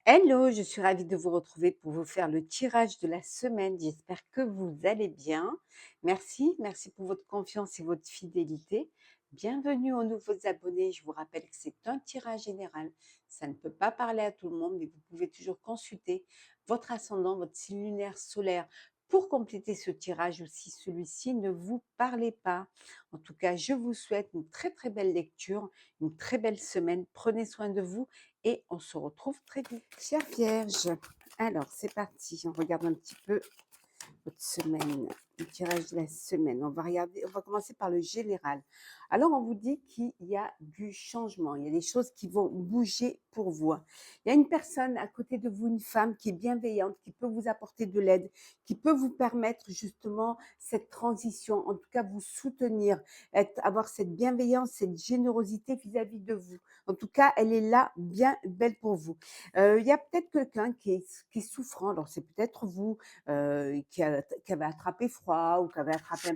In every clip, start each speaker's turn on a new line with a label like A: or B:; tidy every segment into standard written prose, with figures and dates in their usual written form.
A: Hello, je suis ravie de vous retrouver pour vous faire le tirage de la semaine. J'espère que vous allez bien. Merci pour votre confiance et votre fidélité. Bienvenue aux nouveaux abonnés. Je vous rappelle que c'est un tirage général. Ça ne peut pas parler à tout le monde, mais vous pouvez toujours consulter votre ascendant, votre signe lunaire solaire pour compléter ce tirage ou si celui-ci ne vous parlait pas. En tout cas, je vous souhaite une très très belle lecture, une très belle semaine. Prenez soin de vous et on se retrouve très vite. Chère Vierge, alors c'est parti, on regarde un petit peu votre semaine, le tirage de la semaine. On va commencer par le général. Alors, on vous dit qu'il y a du changement, il y a des choses qui vont bouger pour vous. Il y a une personne à côté de vous, une femme qui est bienveillante, qui peut vous apporter de l'aide, qui peut vous permettre justement cette transition, en tout cas vous soutenir, avoir cette bienveillance, cette générosité vis-à-vis de vous. En tout cas, elle est là, bien belle pour vous. Il y a peut-être quelqu'un qui est souffrant, alors c'est peut-être vous, qui avait attrapé froid ou qui avait attrapé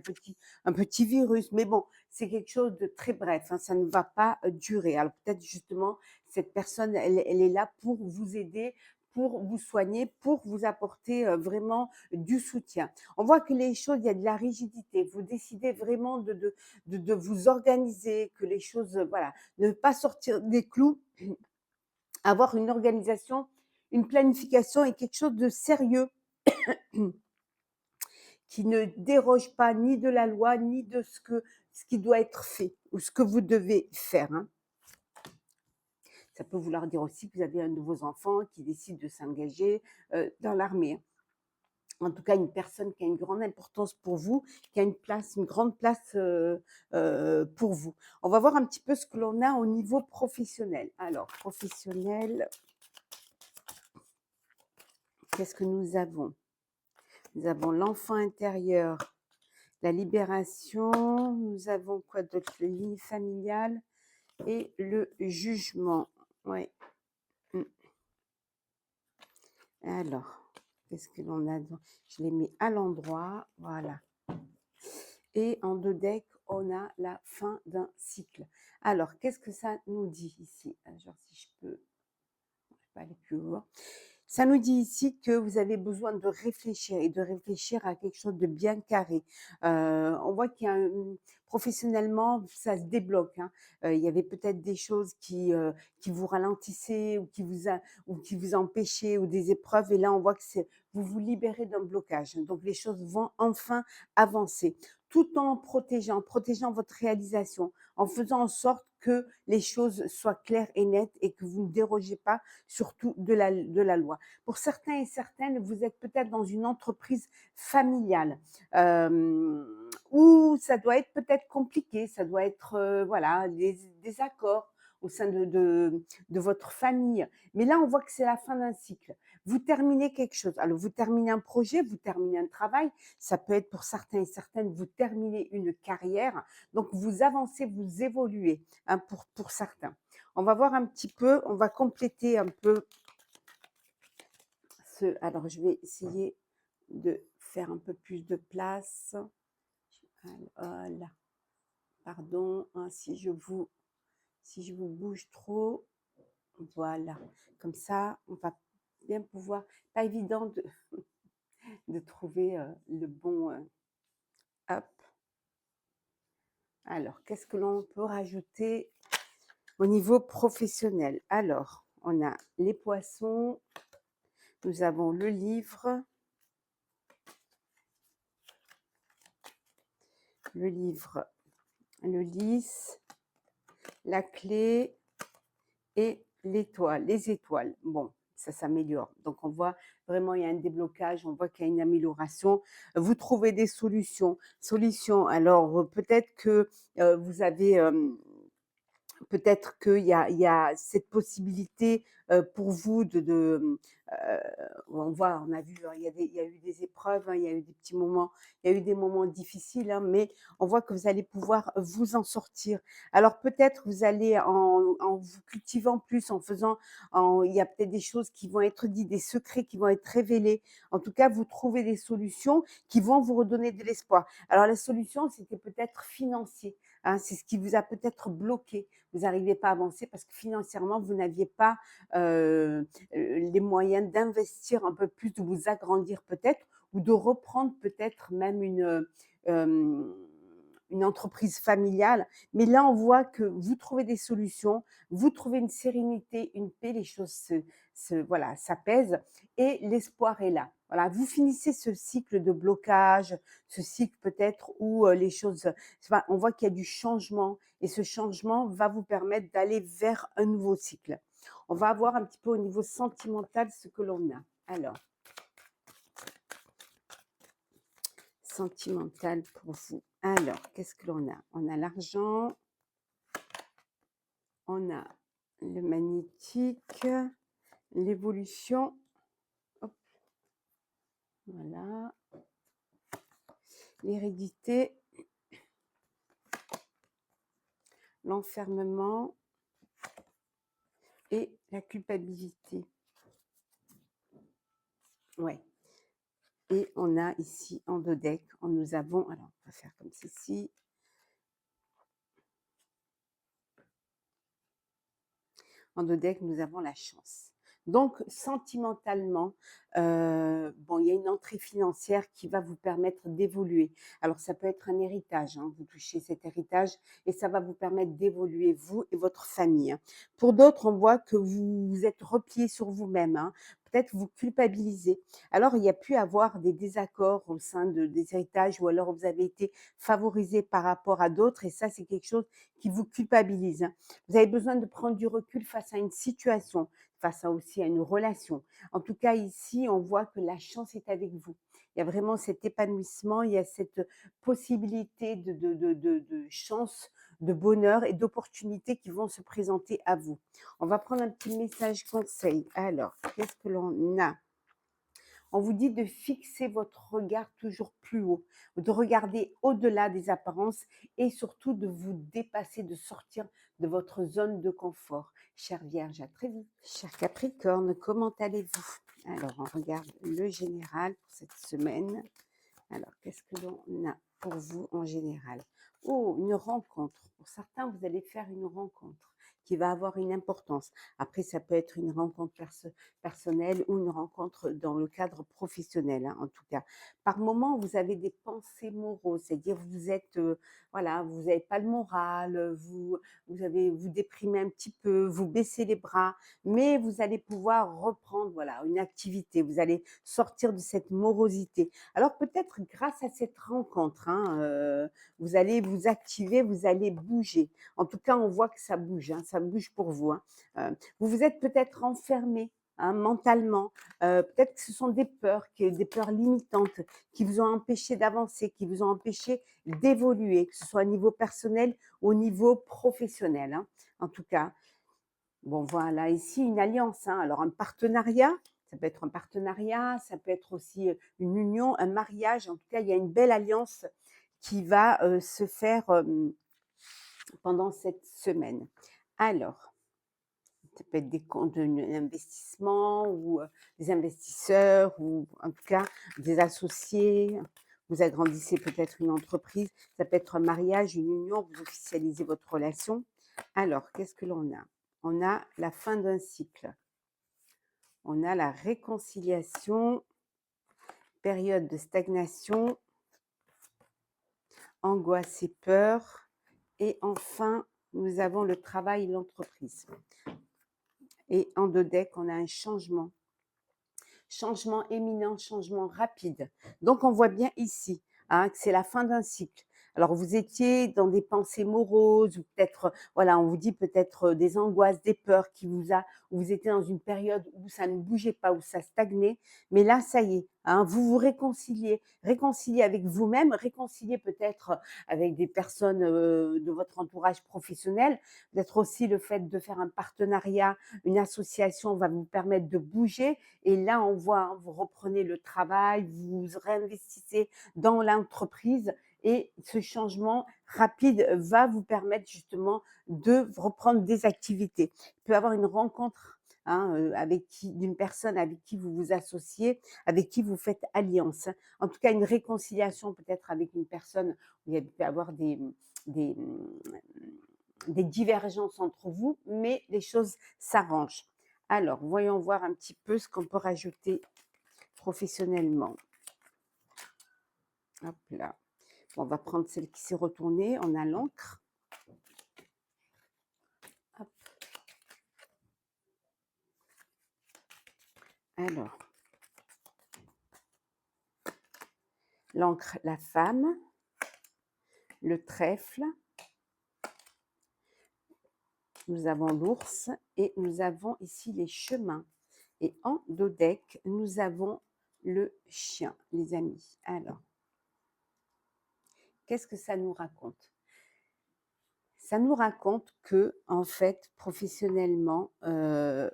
A: un petit virus. Mais bon, c'est quelque chose de très bref, hein, ça ne va pas durer. Alors peut-être justement, cette personne, elle est là pour vous aider, pour vous soigner, pour vous apporter vraiment du soutien. On voit que les choses, il y a de la rigidité. Vous décidez vraiment de vous organiser, que les choses, voilà, ne pas sortir des clous, avoir une organisation, une planification et quelque chose de sérieux qui ne déroge pas ni de la loi, ni de ce qui doit être fait ou ce que vous devez faire, hein. Ça peut vouloir dire aussi que vous avez un de vos enfants qui décide de s'engager, dans l'armée, hein. En tout cas, une personne qui a une grande importance pour vous, qui a une grande place, pour vous. On va voir un petit peu ce que l'on a au niveau professionnel. Alors professionnel, qu'est-ce que nous avons? Nous avons l'enfant intérieur, la libération, nous avons quoi d'autre? Les lignes familiales et le jugement. Ouais. Mmh. Alors, qu'est-ce que l'on a je les mets à l'endroit, voilà. Et en 2 decks, on a la fin d'un cycle. Alors, qu'est-ce que ça nous dit ici? Genre si je peux pas aller plus loin. Ça nous dit ici que vous avez besoin de réfléchir et de réfléchir à quelque chose de bien carré. On voit qu'il y a professionnellement, ça se débloque, hein. Il y avait peut-être des choses qui vous ralentissaient ou qui vous empêchaient ou des épreuves et là, on voit que vous vous libérez d'un blocage. Donc les choses vont enfin avancer, tout en protégeant votre réalisation, en faisant en sorte que les choses soient claires et nettes et que vous ne dérogez pas surtout de la loi. Pour certains et certaines, vous êtes peut-être dans une entreprise familiale, où ça doit être peut-être compliqué, ça doit être, voilà, des accords au sein de votre famille. Mais là, on voit que c'est la fin d'un cycle. Vous terminez quelque chose. Alors, vous terminez un projet, vous terminez un travail. Ça peut être pour certains et certaines, vous terminez une carrière. Donc, vous avancez, vous évoluez, hein, pour certains. On va voir un petit peu, on va compléter un peu alors je vais essayer de faire un peu plus de place. Voilà, pardon, hein, si je vous bouge trop, voilà. Comme ça, on va bien pouvoir, pas évident de trouver le bon, hop. Alors, qu'est-ce que l'on peut rajouter au niveau professionnel? Alors, on a les poissons, nous avons le livre, le livre, le lys, la clé et l'étoile, les étoiles. Bon, ça s'améliore. Donc on voit vraiment il y a un déblocage, on voit qu'il y a une amélioration. Vous trouvez des solutions. Solutions. Alors peut-être que vous avez peut-être qu'il y a cette possibilité, pour vous on voit, on a vu, hein, il y a eu des épreuves, hein, il y a eu des petits moments, il y a eu des moments difficiles, hein, mais on voit que vous allez pouvoir vous en sortir. Alors peut-être vous allez en vous cultivant plus, il y a peut-être des choses qui vont être dites, des secrets qui vont être révélés. En tout cas, vous trouvez des solutions qui vont vous redonner de l'espoir. Alors la solution, c'était peut-être financier, hein, c'est ce qui vous a peut-être bloqué. Vous n'arriviez pas à avancer parce que financièrement, vous n'aviez pas les moyens d'investir un peu plus, de vous agrandir peut-être ou de reprendre peut-être même hem, une entreprise familiale. Mais là, on voit que vous trouvez des solutions, vous trouvez une sérénité, une paix, les choses voilà, s'apaisent et l'espoir est là. Voilà, vous finissez ce cycle de blocage, ce cycle peut-être où, les choses enfin, on voit qu'il y a du changement et ce changement va vous permettre d'aller vers un nouveau cycle. On va voir un petit peu au niveau sentimental ce que l'on a. Alors, sentimental pour vous. Alors, qu'est-ce que l'on a? On a l'argent, on a le magnétique, l'évolution, hop, voilà, l'hérédité, l'enfermement et la culpabilité. Ouais. Et on a ici en 2 decks, nous avons alors on va faire comme ceci. En 2 decks, nous avons la chance. Donc sentimentalement, bon, il y a une entrée financière qui va vous permettre d'évoluer. Alors ça peut être un héritage, hein, vous touchez cet héritage et ça va vous permettre d'évoluer vous et votre famille, hein. Pour d'autres, on voit que vous vous êtes repliés sur vous-même, hein. Peut-être vous culpabilisez. Alors il y a pu avoir des désaccords au sein des héritages ou alors vous avez été favorisé par rapport à d'autres et ça, c'est quelque chose qui vous culpabilise, hein. Vous avez besoin de prendre du recul face à une situation, face à aussi à une relation. En tout cas, ici, on voit que la chance est avec vous. Il y a vraiment cet épanouissement, il y a cette possibilité de chance, de bonheur et d'opportunités qui vont se présenter à vous. On va prendre un petit message conseil. Alors, qu'est-ce que l'on a? On vous dit de fixer votre regard toujours plus haut, de regarder au-delà des apparences et surtout de vous dépasser, de sortir de votre zone de confort. Chère Vierge, à très vite. Cher Capricorne, comment allez-vous? Alors, on regarde le général pour cette semaine. Alors, qu'est-ce que l'on a pour vous en général? Oh, une rencontre. Pour certains, vous allez faire une rencontre qui va avoir une importance. Après, ça peut être une rencontre personnelle ou une rencontre dans le cadre professionnel, hein, en tout cas. Par moment, vous avez des pensées moroses, c'est-à-dire vous êtes, voilà, vous n'avez pas le moral, vous déprimez un petit peu, vous baissez les bras, mais vous allez pouvoir reprendre, voilà, une activité. Vous allez sortir de cette morosité. Alors peut-être grâce à cette rencontre, hein, vous allez vous activer, vous allez bouger. En tout cas, on voit que ça bouge, hein, ça bouge pour vous, hein. Vous vous êtes peut-être enfermé, hein, mentalement, peut-être que ce sont des peurs limitantes qui vous ont empêché d'avancer, qui vous ont empêché d'évoluer, que ce soit au niveau personnel ou au niveau professionnel, hein. En tout cas, bon voilà, ici une alliance, hein, alors un partenariat, ça peut être un partenariat, ça peut être aussi, une union, un mariage. En tout cas, il y a une belle alliance qui va, se faire, pendant cette semaine. Alors, ça peut être des comptes d'investissement ou, des investisseurs ou en tout cas des associés. Vous agrandissez peut-être une entreprise, ça peut être un mariage, une union, vous officialisez votre relation. Alors, qu'est-ce que l'on a? On a la fin d'un cycle, on a la réconciliation, période de stagnation, angoisse et peur et enfin, nous avons le travail et l'entreprise et en 2 decks, on a un changement. Changement éminent, changement rapide. Donc on voit bien ici, hein, que c'est la fin d'un cycle. Alors vous étiez dans des pensées moroses ou peut-être, voilà, on vous dit peut-être, des angoisses, des peurs où vous étiez dans une période où ça ne bougeait pas, où ça stagnait. Mais là, ça y est, hein, vous vous réconciliez avec vous-même, réconciliez peut-être avec des personnes, de votre entourage professionnel. Peut-être aussi le fait de faire un partenariat, une association va vous permettre de bouger et là, on voit, hein, vous reprenez le travail, vous réinvestissez dans l'entreprise et ce changement rapide va vous permettre justement de reprendre des activités. Il peut y avoir une rencontre, hein, d'une personne avec qui vous vous associez, avec qui vous faites alliance, hein. En tout cas, une réconciliation peut-être avec une personne où il peut y avoir des, mmh, des divergences entre vous, mais les choses s'arrangent. Alors, voyons voir un petit peu ce qu'on peut rajouter professionnellement. Hop là. Bon, on va prendre celle qui s'est retournée. On a l'encre. Hop. Alors, l'encre, la femme, le trèfle, nous avons l'ours et nous avons ici les chemins. Et en dodeck, nous avons le chien, les amis. Alors, qu'est-ce que ça nous raconte? Ça nous raconte que, en fait, professionnellement,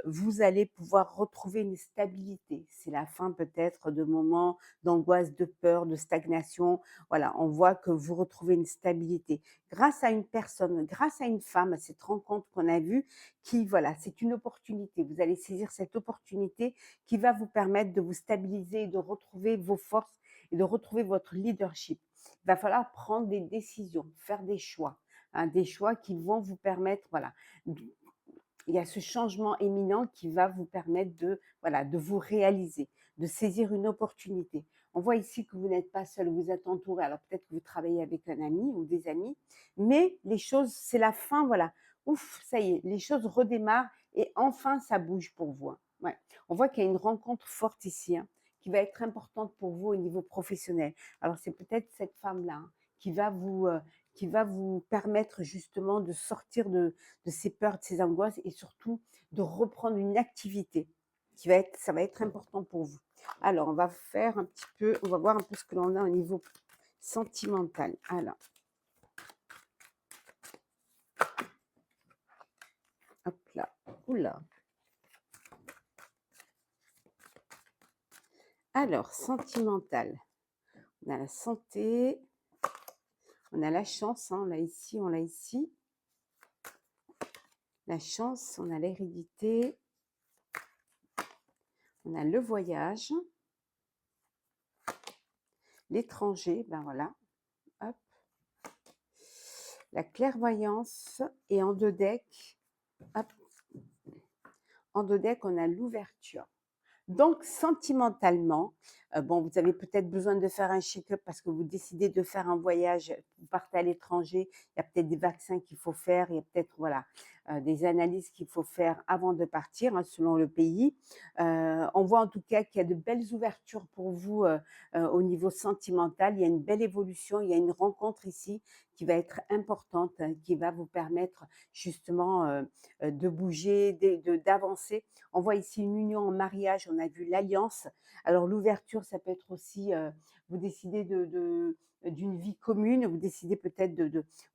A: vous allez pouvoir retrouver une stabilité. C'est la fin peut-être de moments d'angoisse, de peur, de stagnation. Voilà, on voit que vous retrouvez une stabilité grâce à une personne, grâce à une femme, à cette rencontre qu'on a vue qui, voilà, c'est une opportunité. Vous allez saisir cette opportunité qui va vous permettre de vous stabiliser et de retrouver vos forces et de retrouver votre leadership. Il va falloir prendre des décisions, faire des choix, hein, des choix qui vont vous permettre, voilà, il y a ce changement éminent qui va vous permettre de, voilà, de vous réaliser, de saisir une opportunité. On voit ici que vous n'êtes pas seul, vous êtes entouré. Alors peut-être que vous travaillez avec un ami ou des amis, mais les choses, c'est la fin, voilà. Ouf, ça y est, les choses redémarrent et enfin ça bouge pour vous, hein. Ouais. On voit qu'il y a une rencontre forte ici, hein, qui va être importante pour vous au niveau professionnel. Alors c'est peut-être cette femme-là, hein, qui va vous permettre justement de sortir de ces peurs, de ces angoisses et surtout de reprendre une activité ça va être important pour vous. Alors, on va faire un petit peu, on va voir un peu ce que l'on a au niveau sentimental. Alors, hop là, oula. Alors, sentimental. On a la santé, on a la chance, hein, on l'a ici. La chance, on a l'hérédité, on a le voyage, l'étranger, ben voilà, hop. La clairvoyance et en deux decks, hop, en deux decks, on a l'ouverture. Donc, sentimentalement, bon, vous avez peut-être besoin de faire un check-up parce que vous décidez de faire un voyage, vous partez à l'étranger, il y a peut-être des vaccins qu'il faut faire, il y a peut-être, voilà, des analyses qu'il faut faire avant de partir, hein, selon le pays. On voit en tout cas qu'il y a de belles ouvertures pour vous, au niveau sentimental. Il y a une belle évolution, il y a une rencontre ici qui va être importante, hein, qui va vous permettre justement, de bouger, d'avancer. On voit ici une union en mariage, on a vu l'alliance. Alors l'ouverture, ça peut être aussi, vous décidez d'une vie commune, vous décidez peut-être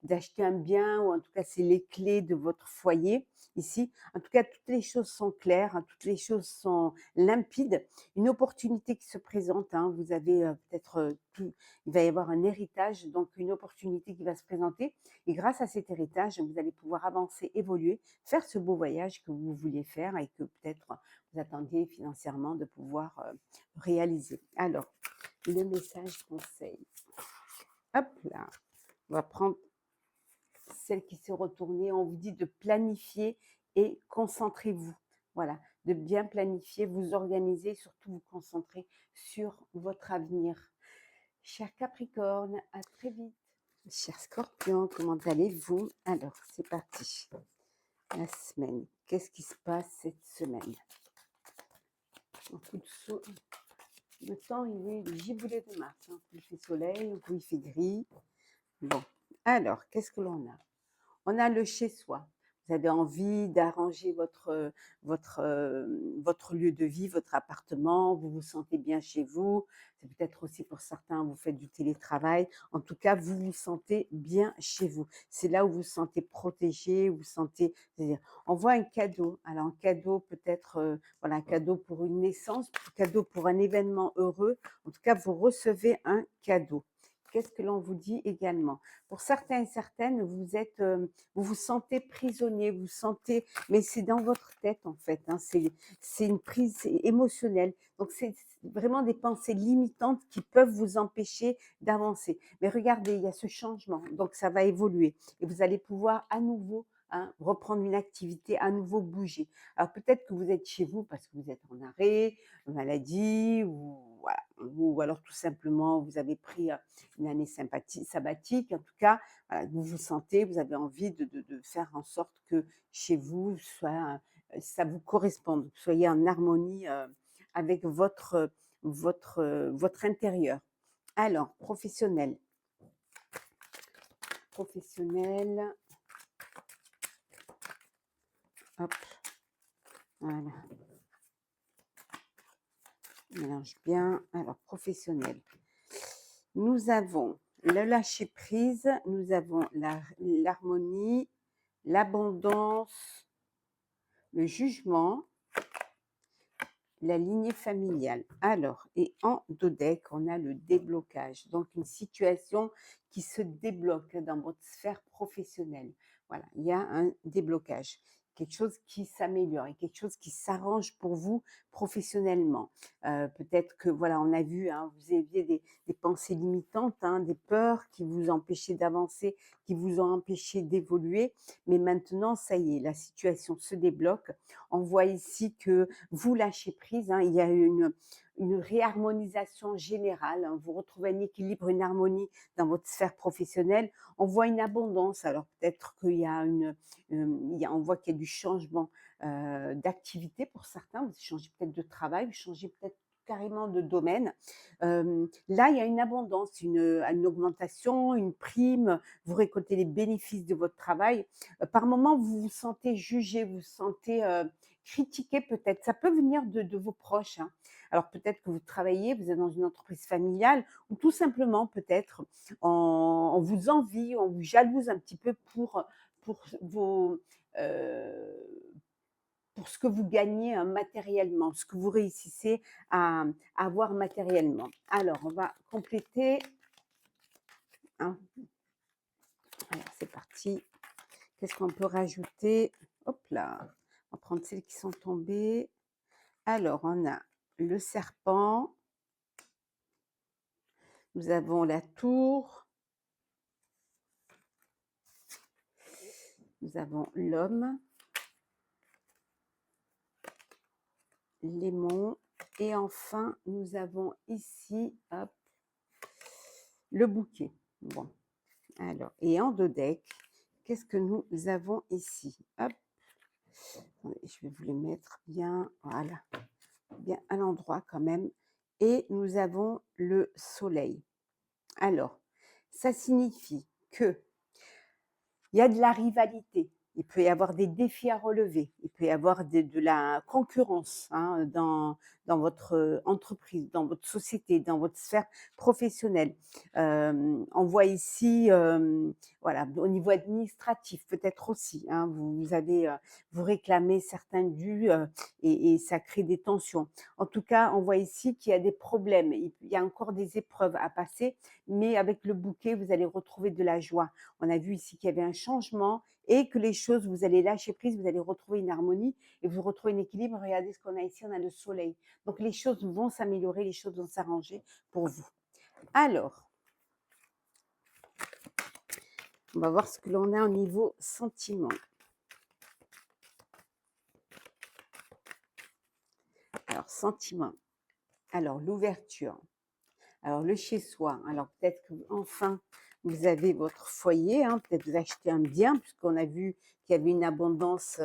A: d'acheter un bien ou en tout cas c'est les clés de votre foyer ici. En tout cas, toutes les choses sont claires, hein, toutes les choses sont limpides. Une opportunité qui se présente, hein, vous avez, peut-être, il va y avoir un héritage, donc une opportunité qui va se présenter et grâce à cet héritage, vous allez pouvoir avancer, évoluer, faire ce beau voyage que vous vouliez faire et que peut-être vous attendiez financièrement de pouvoir, réaliser. Alors, le message conseil. Hop là, on va prendre celle qui s'est retournée. On vous dit de planifier et concentrez-vous. Voilà, de bien planifier, vous organiser, surtout vous concentrer sur votre avenir. Cher Capricorne, à très vite. Cher Scorpion, comment allez-vous? Alors, c'est parti. La semaine. Qu'est-ce qui se passe cette semaine? Un coup de le temps, il est le giboulé de Mars. Un coup il fait soleil, un coup il fait gris. Bon, alors, qu'est-ce que l'on a? On a le chez-soi. Vous avez envie d'arranger votre lieu de vie, votre appartement, vous vous sentez bien chez vous. C'est peut-être aussi pour certains, vous faites du télétravail. En tout cas, vous vous sentez bien chez vous. C'est là où vous vous sentez protégé, vous vous sentez, c'est-à-dire, on voit un cadeau. Alors, un cadeau peut-être, voilà, un cadeau pour une naissance, un cadeau pour un événement heureux. En tout cas, vous recevez un cadeau. Qu'est-ce que l'on vous dit également? Pour certains et certaines, vous vous sentez prisonnier, vous sentez, mais c'est dans votre tête en fait, hein, c'est une prise émotionnelle. Donc c'est vraiment des pensées limitantes qui peuvent vous empêcher d'avancer. Mais regardez, il y a ce changement, donc ça va évoluer et vous allez pouvoir à nouveau hein, reprendre une activité, à nouveau bouger. Alors peut-être que vous êtes chez vous parce que vous êtes en arrêt, maladie ou voilà, ou alors tout simplement vous avez pris, une année sabbatique. En tout cas, voilà, vous vous sentez, vous avez envie de faire en sorte que chez vous soit, ça vous corresponde, que vous soyez en harmonie, avec votre intérieur. Alors professionnel, hop, voilà, on mélange bien. Alors professionnel, nous avons le lâcher prise, nous avons l'harmonie, l'abondance, le jugement, la lignée familiale. Alors, et en dodec, on a le déblocage. Donc, une situation qui se débloque dans votre sphère professionnelle. Voilà, il y a un déblocage. Quelque chose qui s'améliore et quelque chose qui s'arrange pour vous professionnellement. Peut-être que, voilà, on a vu, hein, vous aviez des pensées limitantes, hein, des peurs qui vous empêchaient d'avancer, qui vous ont empêché d'évoluer. Mais maintenant, ça y est, la situation se débloque. On voit ici que vous lâchez prise, hein, il y a une réharmonisation générale, hein, vous retrouvez un équilibre, une harmonie dans votre sphère professionnelle. On voit une abondance, alors peut-être qu'il y a on voit qu'il y a du changement, d'activité pour certains, vous changez peut-être de travail, vous changez peut-être carrément de domaine. Là, il y a une abondance, une augmentation, une prime, vous récoltez les bénéfices de votre travail. Par moment, vous vous sentez jugé, vous vous sentez, critiqué peut-être. Ça peut venir de vos proches, hein. Alors peut-être que vous travaillez, vous êtes dans une entreprise familiale ou tout simplement peut-être on vous envie, on vous jalouse un petit peu pour heu, pour ce que vous gagnez, matériellement, ce que vous réussissez à avoir matériellement. Alors on va compléter, hein. Alors c'est parti. Qu'est-ce qu'on peut rajouter? Hop là, on va prendre celles qui sont tombées. Alors, on a le serpent, nous avons la tour, nous avons l'homme, l'aimant et enfin, nous avons ici, hop, le bouquet. Bon, alors et en 2 decks, qu'est-ce que nous avons ici? Hop, attendez, je vais vous les mettre bien, voilà, bien à l'endroit quand même et nous avons le soleil. Alors, ça signifie que il y a de la rivalité, il peut y avoir des défis à relever, il peut y avoir de la concurrence, hein, dans votre, entreprise, dans votre société, dans votre sphère professionnelle. On voit ici, voilà, au niveau administratif peut-être aussi, hein, vous avez, vous réclamez certains dus, et ça crée des tensions. En tout cas, on voit ici qu'il y a des problèmes, il y a encore des épreuves à passer, mais avec le bouquet, vous allez retrouver de la joie. On a vu ici qu'il y avait un changement et que les choses, vous allez lâcher prise, vous allez retrouver une harmonie et vous retrouvez un équilibre. Regardez ce qu'on a ici, on a le soleil. Donc les choses vont s'améliorer, les choses vont s'arranger pour vous. Alors, on va voir ce que l'on a au niveau sentiment. Alors, sentiment. Alors, l'ouverture. Alors, le chez-soi. Alors, peut-être qu'enfin, vous avez votre foyer, hein, peut-être vous achetez un bien, puisqu'on a vu qu'il y avait une abondance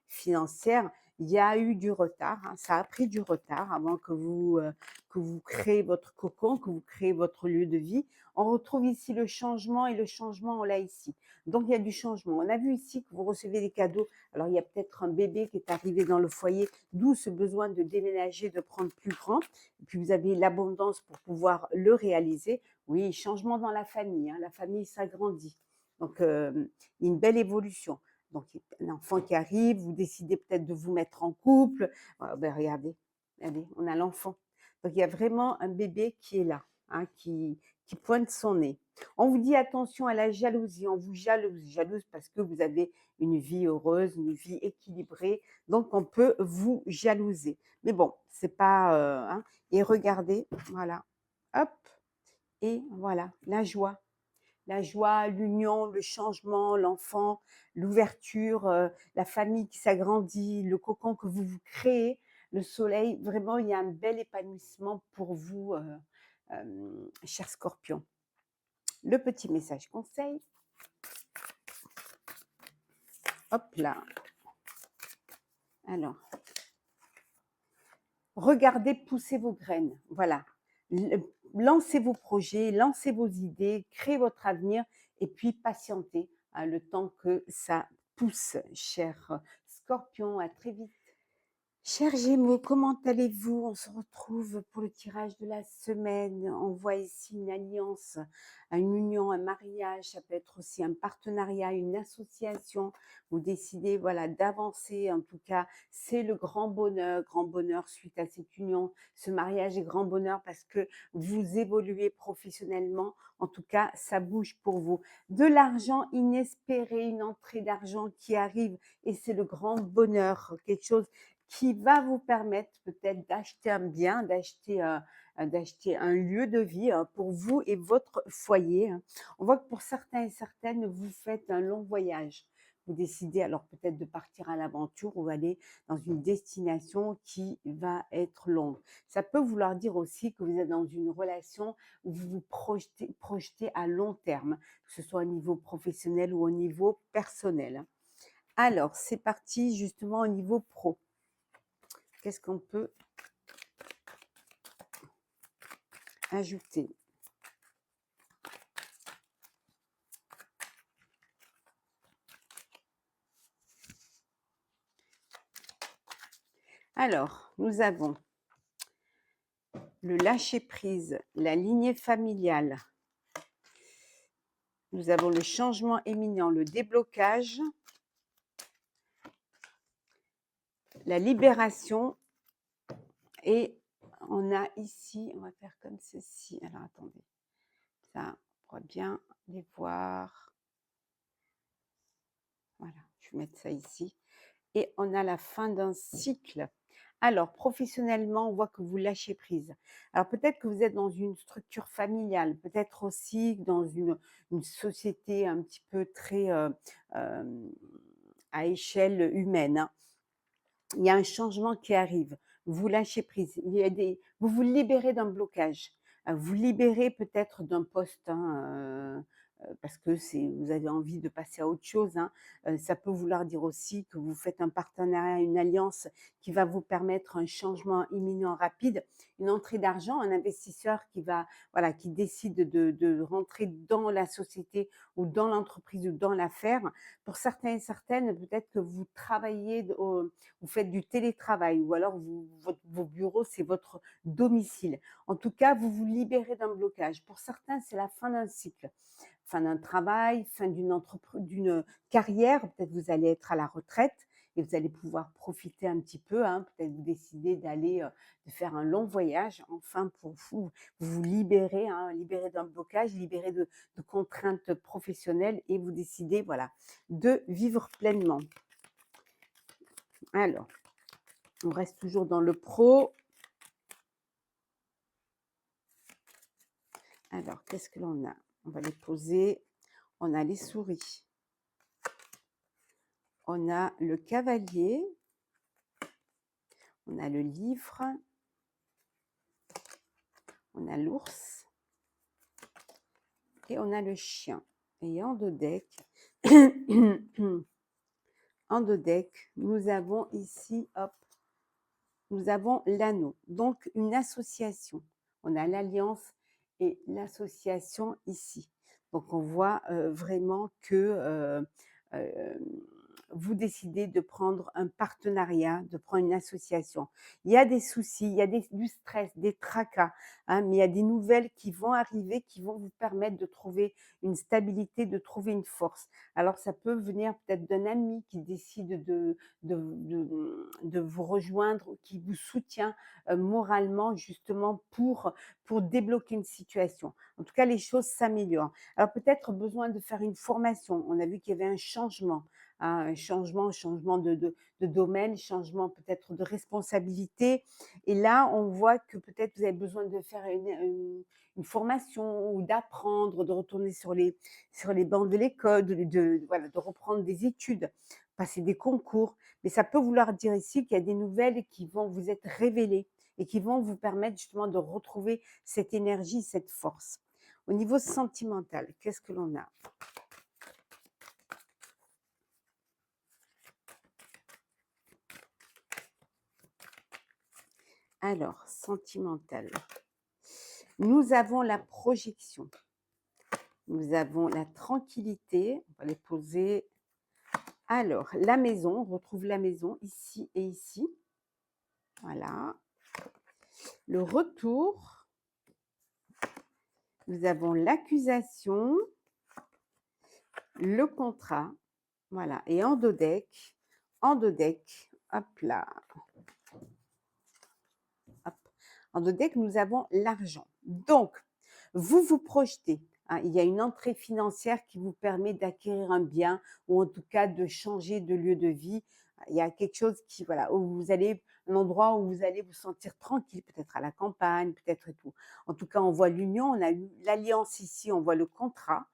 A: financière. Il y a eu du retard, hein, ça a pris du retard avant que vous créez votre cocon, que vous créez votre lieu de vie. On retrouve ici le changement et le changement, on l'a ici. Donc, il y a du changement. On a vu ici que vous recevez des cadeaux. Alors, il y a peut-être un bébé qui est arrivé dans le foyer, d'où ce besoin de déménager, de prendre plus grand. Et puis vous avez l'abondance pour pouvoir le réaliser. Oui, changement dans la famille, hein, la famille s'agrandit. Donc, il y a une belle évolution. Donc, un enfant qui arrive, vous décidez peut-être de vous mettre en couple. Ben, regardez, regardez, on a l'enfant. Donc, il y a vraiment un bébé qui est là, hein, qui pointe son nez. On vous dit attention à la jalousie, on vous jalouse parce que vous avez une vie heureuse, une vie équilibrée, donc on peut vous jalouser. Mais bon, c'est pas, hein, et regardez, voilà, hop et voilà, la joie. la joie, l'union, le changement, l'enfant, l'ouverture, la famille qui s'agrandit, le cocon que vous vous créez, le soleil. Vraiment, il y a un bel épanouissement pour vous, cher Scorpion. Le petit message conseil. Hop là. Alors, regardez pousser vos graines. Voilà. Lancez vos projets, lancez vos idées, créez votre avenir et puis patientez, hein, le temps que ça pousse, cher Scorpion. À très vite. Chers Gémeaux, comment allez-vous? On se retrouve pour le tirage de la semaine. On voit ici une alliance, une union, un mariage. Ça peut être aussi un partenariat, une association. Vous décidez, voilà, d'avancer. En tout cas, c'est le grand bonheur suite à cette union. Ce mariage est grand bonheur parce que vous évoluez professionnellement. En tout cas, ça bouge pour vous. De l'argent inespéré, une entrée d'argent qui arrive et c'est le grand bonheur. Quelque chose qui va vous permettre peut-être d'acheter un bien, d'acheter un lieu de vie, pour vous et votre foyer, hein. On voit que pour certains et certaines, vous faites un long voyage. Vous décidez alors peut-être de partir à l'aventure ou aller dans une destination qui va être longue. Ça peut vouloir dire aussi que vous êtes dans une relation où vous vous projetez à long terme, que ce soit au niveau professionnel ou au niveau personnel, hein. Alors, c'est parti justement au niveau pro. Qu'est-ce qu'on peut ajouter? Alors, nous avons le lâcher-prise, la lignée familiale. Nous avons le changement éminent, le déblocage, la libération et on a ici, on va faire comme ceci. Alors, attendez, ça, on pourra bien les voir. Voilà, je vais mettre ça ici. Et on a la fin d'un cycle. Alors, professionnellement, on voit que vous lâchez prise. Alors, peut-être que vous êtes dans une structure familiale, peut-être aussi dans une société un petit peu très à échelle humaine, hein. Il y a un changement qui arrive. Vous lâchez prise. Vous vous libérez d'un blocage. Vous libérez peut-être d'un poste, hein, parce que vous avez envie de passer à autre chose, hein. Ça peut vouloir dire aussi que vous faites un partenariat, une alliance qui va vous permettre un changement imminent, rapide, une entrée d'argent, un investisseur voilà, qui décide de rentrer dans la société ou dans l'entreprise ou dans l'affaire. Pour certains et certaines, peut-être que vous travaillez vous faites du télétravail ou alors vos bureaux, c'est votre domicile. En tout cas, vous vous libérez d'un blocage. Pour certains, c'est la fin d'un cycle, fin d'un travail, fin d'une carrière. Peut-être vous allez être à la retraite et vous allez pouvoir profiter un petit peu, hein. Peut-être vous décidez de faire un long voyage, enfin pour vous libérer, hein, libérer d'un blocage, libérer de contraintes professionnelles et vous décidez, voilà, de vivre pleinement. Alors, on reste toujours dans le pro. Alors, qu'est-ce que l'on a? On va les poser. On a les souris. On a le cavalier. On a le livre. On a l'ours. Et on a le chien. Et en deux decks, en deux decks, nous avons ici, hop, nous avons l'anneau. Donc, une association. On a l'alliance et l'association ici. Donc, on voit vraiment que vous décidez de prendre un partenariat, de prendre une association. Il y a des soucis, il y a du stress, des tracas, hein, mais il y a des nouvelles qui vont arriver, qui vont vous permettre de trouver une stabilité, de trouver une force. Alors, ça peut venir peut-être d'un ami qui décide de vous rejoindre, qui vous soutient moralement justement pour débloquer une situation. En tout cas, les choses s'améliorent. Alors peut-être besoin de faire une formation. On a vu qu'il y avait un changement. un changement de domaine, changement peut-être de responsabilité. Et là, on voit que peut-être vous avez besoin de faire une formation ou d'apprendre, de retourner sur les bancs de l'école, voilà, de reprendre des études, passer des concours. Mais ça peut vouloir dire ici qu'il y a des nouvelles qui vont vous être révélées et qui vont vous permettre justement de retrouver cette énergie, cette force. Au niveau sentimental, qu'est-ce que l'on a? Alors, sentimental, nous avons la projection, nous avons la tranquillité, on va les poser. Alors, la maison, on retrouve la maison ici et ici. Voilà. Le retour, nous avons l'accusation, le contrat, voilà. Et en dos deck, hop là, hop. En dos deck, nous avons l'argent. Donc, vous vous projetez, hein, il y a une entrée financière qui vous permet d'acquérir un bien ou en tout cas de changer de lieu de vie. Il y a quelque chose qui, voilà, où vous allez, un endroit où vous allez vous sentir tranquille, peut-être à la campagne, peut-être et tout. En tout cas, on voit l'union, on a eu l'alliance ici, on voit le contrat,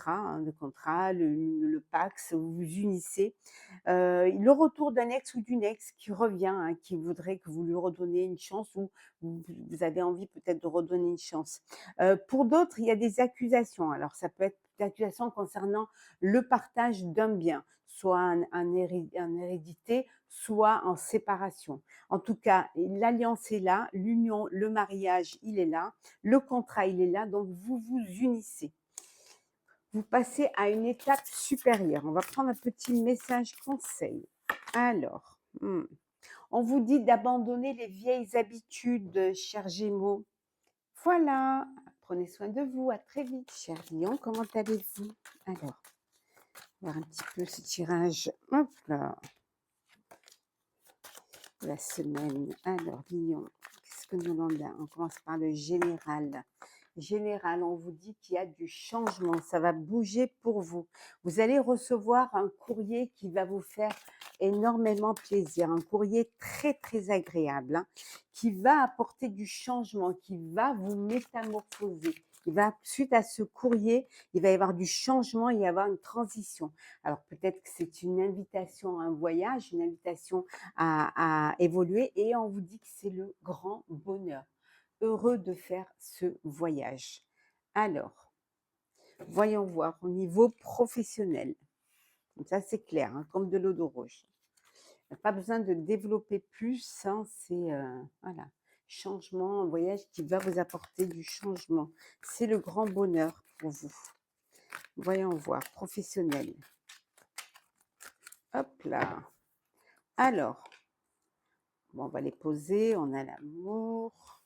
A: hein, le pax, vous vous unissez. Le retour d'un ex ou d'une ex qui revient, hein, qui voudrait que vous lui redonniez une chance ou vous avez envie peut-être de redonner une chance. Pour d'autres, il y a des accusations. Alors ça peut être des accusations concernant le partage d'un bien, soit en hérédité, soit en séparation. En tout cas, l'alliance est là, l'union, le mariage, il est là, le contrat, il est là, donc vous vous unissez. Vous passez à une étape supérieure. On va prendre un petit message conseil. Alors, on vous dit d'abandonner les vieilles habitudes, chers Gémeaux. Voilà, prenez soin de vous, à très vite. Cher Lion, comment allez-vous? Alors, voir un petit peu ce tirage. Hop là, la semaine. Alors, Lion, qu'est-ce que nous en a? On commence par le général. Général, on vous dit qu'il y a du changement, ça va bouger pour vous. Vous allez recevoir un courrier qui va vous faire énormément plaisir, un courrier très très agréable, hein, qui va apporter du changement, qui va vous métamorphoser. Suite à ce courrier, il va y avoir du changement, il va y avoir une transition. Alors peut-être que c'est une invitation à un voyage, une invitation à évoluer, et on vous dit que c'est le grand bonheur. Heureux de faire ce voyage. Alors, voyons voir au niveau professionnel. Comme ça, c'est clair, hein, comme de l'eau de roche. Il n'y a pas besoin de développer plus, hein, c'est voilà, changement, un voyage qui va vous apporter du changement. C'est le grand bonheur pour vous. Voyons voir, professionnel. Hop là. Alors, bon, on va les poser. On a l'amour,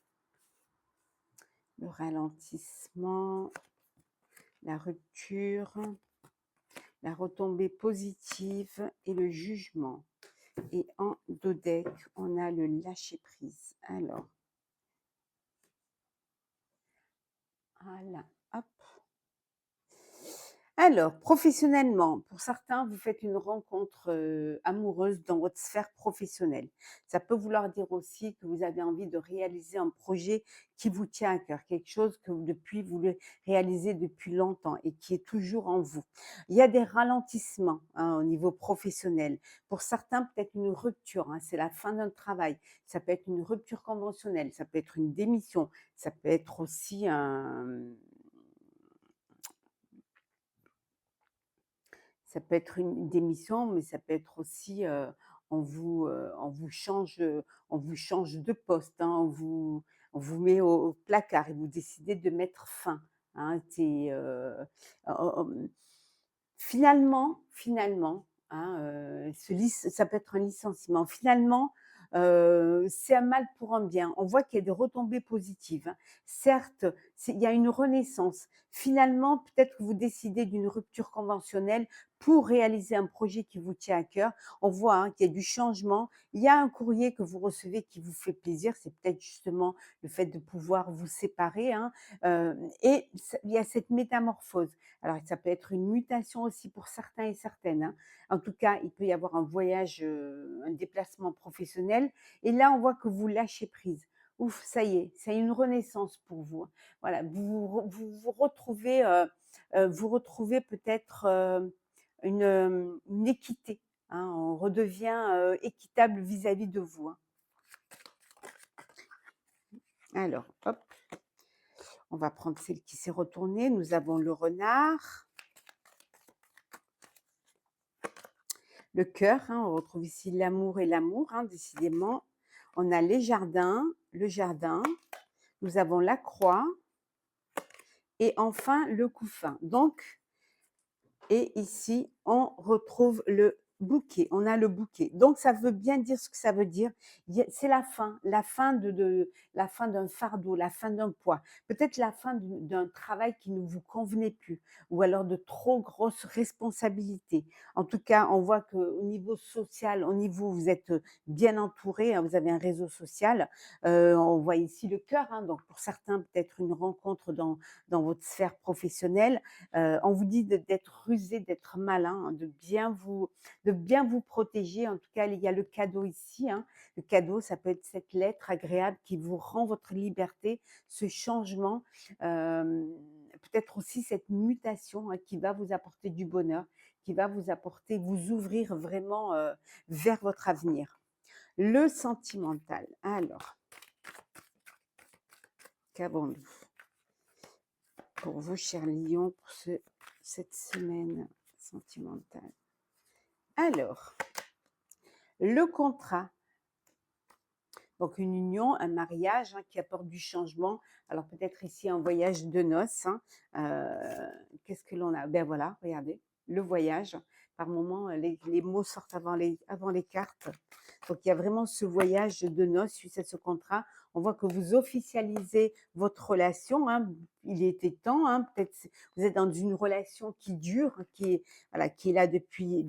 A: le ralentissement, la rupture, la retombée positive et le jugement. Et en dos deck, on a le lâcher prise. Alors, voilà, hop. Alors, professionnellement, pour certains, vous faites une rencontre amoureuse dans votre sphère professionnelle. Ça peut vouloir dire aussi que vous avez envie de réaliser un projet qui vous tient à cœur, quelque chose que vous voulez réaliser depuis longtemps et qui est toujours en vous. Il y a des ralentissements, hein, au niveau professionnel. Pour certains, peut-être une rupture, hein, c'est la fin d'un travail. Ça peut être une rupture conventionnelle, ça peut être une démission, ça peut être aussi ça peut être une démission, mais ça peut être aussi, on vous change de poste, hein, on vous met au placard et vous décidez de mettre fin, hein. Hem, finalement, hein, ça peut être un licenciement. Finalement, c'est un mal pour un bien. On voit qu'il y a des retombées positives, hein. Certes, il y a une renaissance. Finalement, peut-être que vous décidez d'une rupture conventionnelle pour réaliser un projet qui vous tient à cœur. On voit, hein, qu'il y a du changement. Il y a un courrier que vous recevez qui vous fait plaisir, c'est peut-être justement le fait de pouvoir vous séparer, hein, et ça il y a cette métamorphose. Alors ça peut être une mutation aussi pour certains et certaines, hein. En tout cas, il peut y avoir un voyage, un déplacement professionnel et là, on voit que vous lâchez prise. Ouf, ça y est, c'est une renaissance pour vous, hein. Voilà, vous retrouvez peut-être, une équité, hein. On redevient, équitable vis-à-vis de vous, hein. Alors, hop, on va prendre celle qui s'est retournée. Nous avons le renard, le cœur, hein, on retrouve ici l'amour, hein, décidément. On a les jardins, le jardin, nous avons la croix et enfin le couffin. Donc, et ici, on retrouve le bouquet. On a le bouquet. Donc, ça veut bien dire ce que ça veut dire. C'est la fin la fin d'un fardeau, la fin d'un poids. Peut-être la fin d'un travail qui ne vous convenait plus, ou alors de trop grosses responsabilités. En tout cas, on voit qu'au niveau social, au niveau, vous êtes bien entouré, hein, vous avez un réseau social. On voit ici le cœur, hein, donc pour certains, peut-être une rencontre dans votre sphère professionnelle. On vous dit d'être rusé, d'être malin, hein, de bien vous protéger. En tout cas, il y a le cadeau ici, hein. Le cadeau, ça peut être cette lettre agréable qui vous rend votre liberté, ce changement, peut-être aussi cette mutation, hein, qui va vous apporter du bonheur, qui va vous ouvrir vraiment, vers votre avenir. Le sentimental, alors, qu'avons-nous pour vous, chers lions, pour cette semaine sentimentale? Alors, le contrat, donc une union, un mariage, hein, qui apporte du changement. Alors peut-être ici un voyage de noces, hein. Qu'est-ce que l'on a? Ben voilà, regardez, le voyage. Par moment, les mots sortent avant les cartes. Donc il y a vraiment ce voyage de noces suite à ce contrat. On voit que vous officialisez votre relation, hein. Il était temps, hein, peut-être vous êtes dans une relation qui dure, voilà, qui est là depuis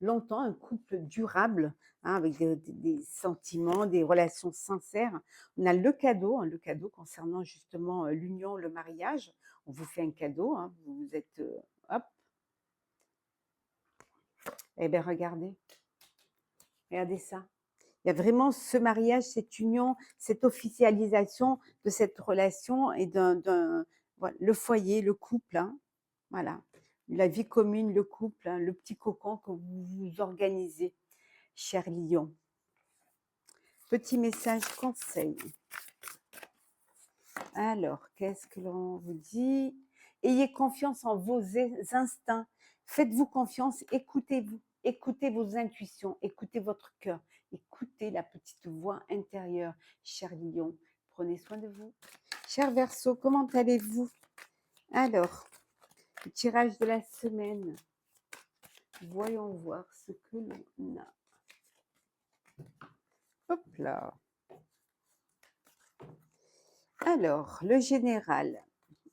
A: longtemps, un couple durable, hein, avec des sentiments, des relations sincères. On a le cadeau, hein, le cadeau concernant justement l'union, le mariage. On vous fait un cadeau, hein, vous êtes, hop, eh bien regardez ça. Il y a vraiment ce mariage, cette union, cette officialisation de cette relation et voilà, le foyer, le couple, hein, voilà. La vie commune, le couple, hein, le petit cocon que vous vous organisez, cher lion. Petit message conseil. Alors, qu'est-ce que l'on vous dit? Ayez confiance en vos instincts. Faites-vous confiance, écoutez-vous. Écoutez vos intuitions, écoutez votre cœur, écoutez la petite voix intérieure. Cher lion, prenez soin de vous. Cher Verseau, comment allez-vous? Alors, le tirage de la semaine. Voyons voir ce que l'on a. Hop là. Alors, le général.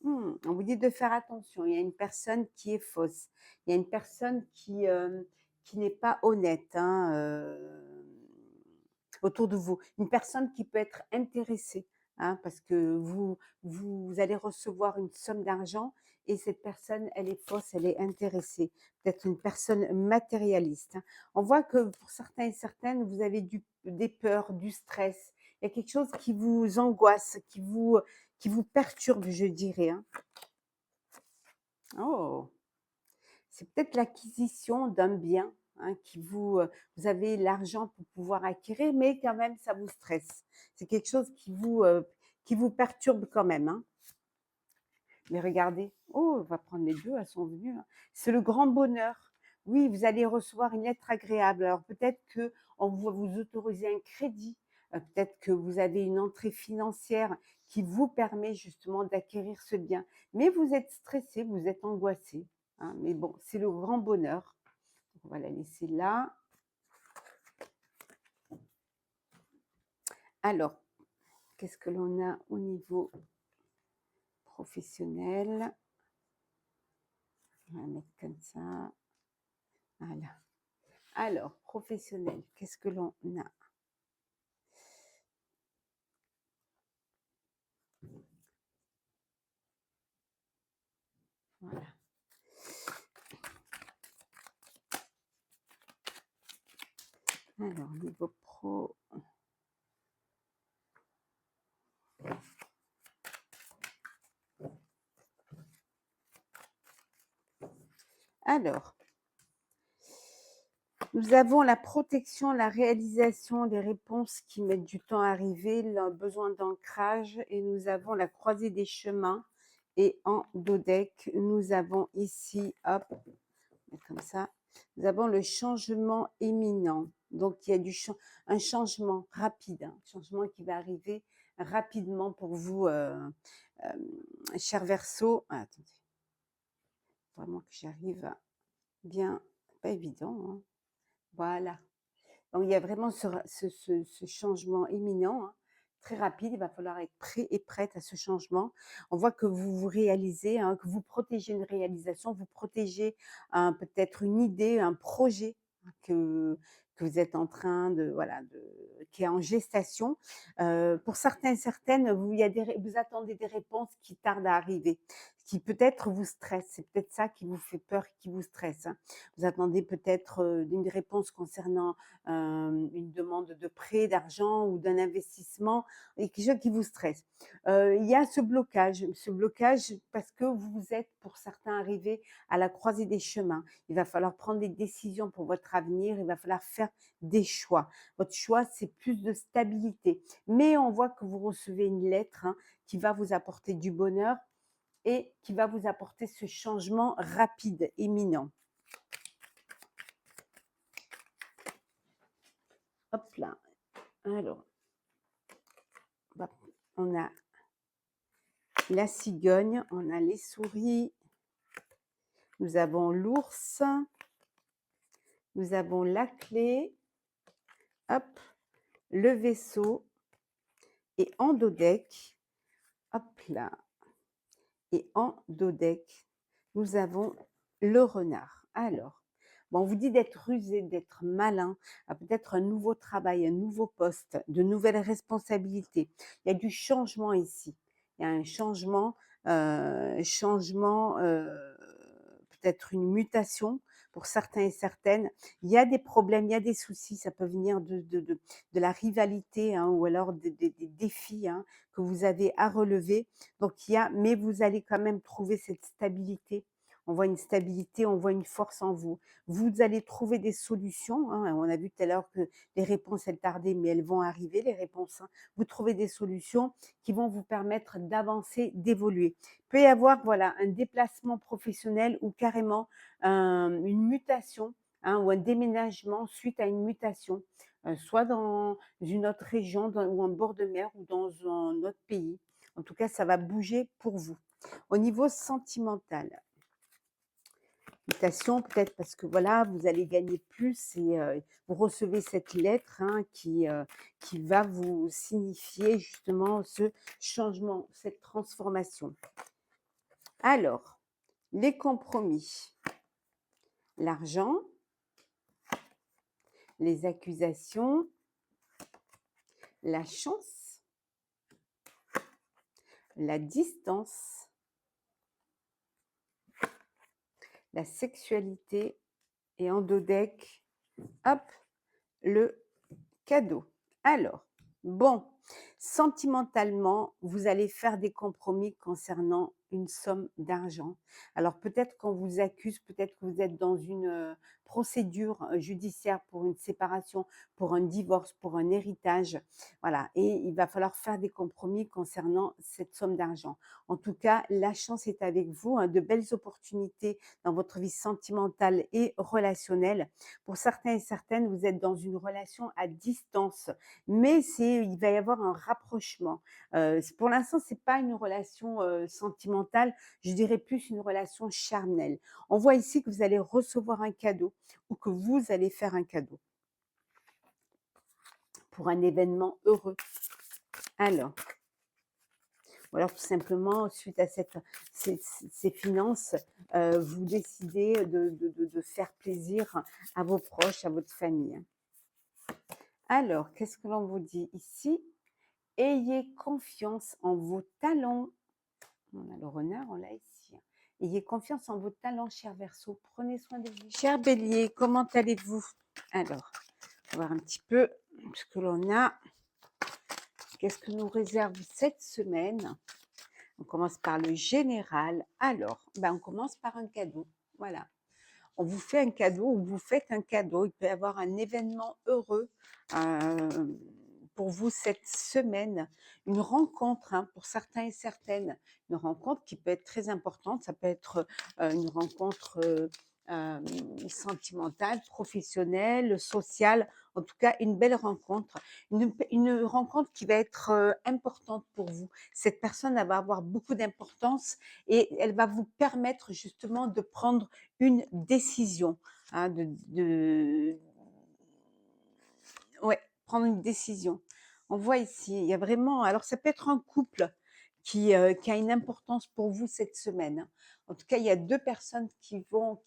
A: On vous dit de faire attention. Il y a une personne qui est fausse. Il y a une personne qui n'est pas honnête, hein, autour de vous. Une personne qui peut être intéressée, hein, parce que vous allez recevoir une somme d'argent et cette personne, elle est fausse, elle est intéressée. Peut-être une personne matérialiste, hein. On voit que pour certains et certaines, vous avez des peurs, du stress. Il y a quelque chose qui vous angoisse, qui vous perturbe, je dirais, hein. Oh! C'est peut-être l'acquisition d'un bien, hein, vous avez l'argent pour pouvoir acquérir, mais quand même ça vous stresse. C'est quelque chose qui vous perturbe quand même, hein. Mais regardez, oh, on va prendre les 2, elles sont venues, hein. C'est le grand bonheur. Oui, vous allez recevoir une lettre agréable. Alors peut-être qu'on va vous autoriser un crédit, peut-être que vous avez une entrée financière qui vous permet justement d'acquérir ce bien. Mais vous êtes stressé, vous êtes angoissé, hein. Mais bon, c'est le grand bonheur. On va la laisser là. Alors, qu'est-ce que l'on a au niveau professionnel? On va mettre comme ça. Voilà. Alors, professionnel, qu'est-ce que l'on a? Voilà. Alors, niveau pro. Alors, nous avons la protection, la réalisation, les réponses qui mettent du temps à arriver, le besoin d'ancrage, et nous avons la croisée des chemins. Et en dos deck, nous avons ici, hop, comme ça, nous avons le changement éminent. Donc, il y a un changement rapide, un changement qui va arriver rapidement pour vous, cher Verseau. Ah, attendez, vraiment que j'arrive à bien, pas évident, hein. Voilà. Donc, il y a vraiment ce changement imminent, hein, très rapide. Il va falloir être prêt et prête à ce changement. On voit que vous vous réalisez, hein, que vous protégez une réalisation, vous protégez peut-être une idée, un projet, hein, que vous êtes en train de, voilà, qui est en gestation. Pour certains et certaines, vous attendez des réponses qui tardent à arriver, qui peut-être vous stressent. C'est peut-être ça qui vous fait peur, qui vous stresse, hein. Vous attendez peut-être une réponse concernant une demande de prêt, d'argent ou d'un investissement et quelque chose qui vous stresse. Il y a ce blocage parce que vous êtes pour certains arrivés à la croisée des chemins. Il va falloir prendre des décisions pour votre avenir, il va falloir faire des choix. Votre choix, c'est plus de stabilité. Mais on voit que vous recevez une lettre, hein, qui va vous apporter du bonheur et qui va vous apporter ce changement rapide, imminent. Hop là. Alors, bah, on a la cigogne, on a les souris, nous avons l'ours, nous avons la clé, hop, le vaisseau et en dos deck, hop là, et en dos deck, nous avons le renard. Alors, bon, on vous dit d'être rusé, d'être malin, peut-être un nouveau travail, un nouveau poste, de nouvelles responsabilités. Il y a du changement ici. Il y a un peut-être une mutation pour certains et certaines. Il y a des problèmes, il y a des soucis, ça peut venir de la rivalité, hein, ou alors des défis, hein, que vous avez à relever. Donc mais vous allez quand même trouver cette stabilité. On voit une stabilité, on voit une force en vous. Vous allez trouver des solutions, hein. On a vu tout à l'heure que les réponses, elles tardaient, mais elles vont arriver, les réponses, hein. Vous trouvez des solutions qui vont vous permettre d'avancer, d'évoluer. Il peut y avoir, voilà, un déplacement professionnel ou carrément une mutation, hein, ou un déménagement suite à une mutation, soit dans une autre région ou en bord de mer ou dans un autre pays. En tout cas, ça va bouger pour vous. Au niveau sentimental, mutation peut-être parce que voilà, vous allez gagner plus et vous recevez cette lettre, hein, qui va vous signifier justement ce changement, cette transformation. Alors, les compromis, l'argent, les accusations, la chance, la distance, la sexualité et en dos deck, hop, le cadeau. Alors, bon, sentimentalement, vous allez faire des compromis concernant une somme d'argent. Alors peut-être qu'on vous accuse, peut-être que vous êtes dans une procédure judiciaire pour une séparation, pour un divorce, pour un héritage. Voilà, et il va falloir faire des compromis concernant cette somme d'argent. En tout cas, la chance est avec vous, hein, de belles opportunités dans votre vie sentimentale et relationnelle. Pour certains et certaines, vous êtes dans une relation à distance, mais il va y avoir un rapprochement. Pour l'instant, c'est pas une relation sentimentale, je dirais plus une relation charnelle. On voit ici que vous allez recevoir un cadeau ou que vous allez faire un cadeau pour un événement heureux. Alors, ou alors tout simplement suite à ces finances, vous décidez de faire plaisir à vos proches, à votre famille. Alors, qu'est-ce que l'on vous dit ici? Ayez confiance en vos talents. On a le renard, on l'a ici. Ayez confiance en vos talents, cher Verseau. Prenez soin de vous. Cher Bélier, comment allez-vous? Alors, on va voir un petit peu ce que l'on a. Qu'est-ce que nous réserve cette semaine? On commence par le général. Alors, on commence par un cadeau. Voilà. On vous fait un cadeau ou vous faites un cadeau. Il peut y avoir un événement heureux pour vous cette semaine. Une rencontre, hein, pour certains et certaines. Une rencontre qui peut être très importante. Ça peut être une rencontre sentimentale, professionnelle, sociale. En tout cas, une belle rencontre. Une rencontre qui va être importante pour vous. Cette personne, elle va avoir beaucoup d'importance et elle va vous permettre justement de prendre une décision, hein, ouais, prendre une décision. On voit ici, il y a vraiment alors ça peut être un couple qui a une importance pour vous cette semaine, hein. En tout cas, il y a 2 personnes qui ont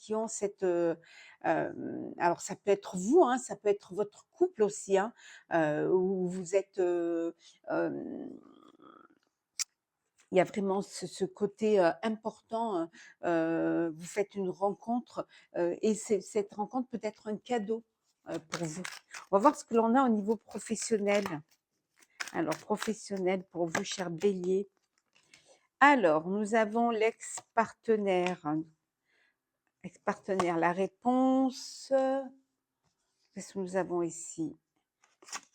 A: alors ça peut être vous, hein, ça peut être votre couple aussi, hein, où vous êtes, hem il y a vraiment ce côté, important, vous faites une rencontre, et cette rencontre peut être un cadeau, pour vous. On va voir ce que l'on a au niveau professionnel. Alors professionnel pour vous, cher Bélier. Alors, nous avons l'ex-partenaire. Ex-partenaire, la réponse, qu'est-ce que nous avons ici?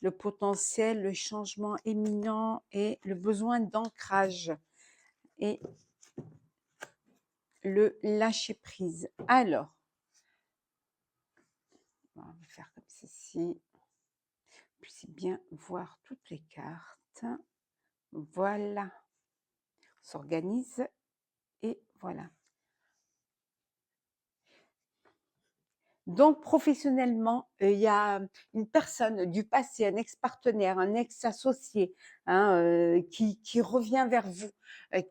A: Le potentiel, le changement imminent et le besoin d'ancrage et le lâcher prise. Alors, on va faire comme ceci. Puis c'est bien voir toutes les cartes. Voilà. On s'organise et voilà. Donc professionnellement, il y a une personne du passé, un ex-partenaire, un ex-associé, hein, qui revient vers vous,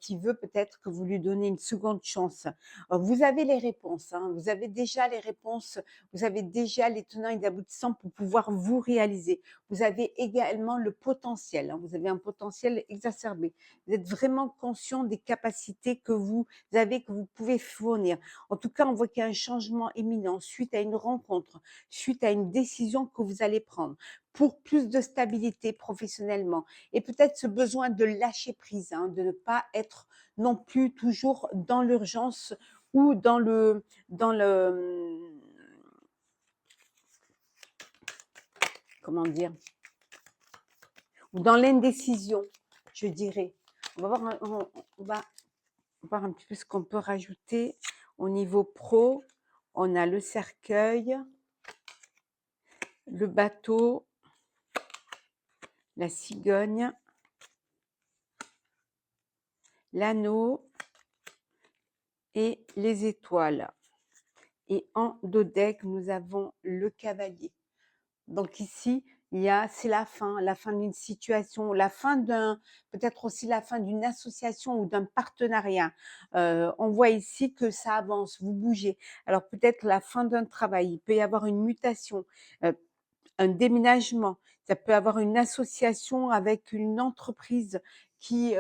A: qui veut peut-être que vous lui donnez une seconde chance. Vous avez les réponses, hein, vous avez déjà les réponses, vous avez déjà les tenants et les aboutissants pour pouvoir vous réaliser. Vous avez également le potentiel, hein, vous avez un potentiel exacerbé. Vous êtes vraiment conscient des capacités que vous avez, que vous pouvez fournir. En tout cas, on voit qu'il y a un changement imminent suite à une rencontre, suite à une décision que vous allez prendre pour plus de stabilité professionnellement et peut-être ce besoin de lâcher prise, hein, de ne pas être non plus toujours dans l'urgence ou dans le comment dire? Ou dans l'indécision, je dirais. On va voir on va voir un petit peu ce qu'on peut rajouter au niveau pro. On a le cercueil, le bateau, la cigogne, l'anneau et les étoiles. Et en dos deck, nous avons le cavalier. Donc ici, c'est la fin d'une situation, la fin peut-être aussi la fin d'une association ou d'un partenariat. On voit ici que ça avance, vous bougez. Alors peut-être la fin d'un travail, il peut y avoir une mutation, euh, un déménagement, ça peut avoir une association avec une entreprise qui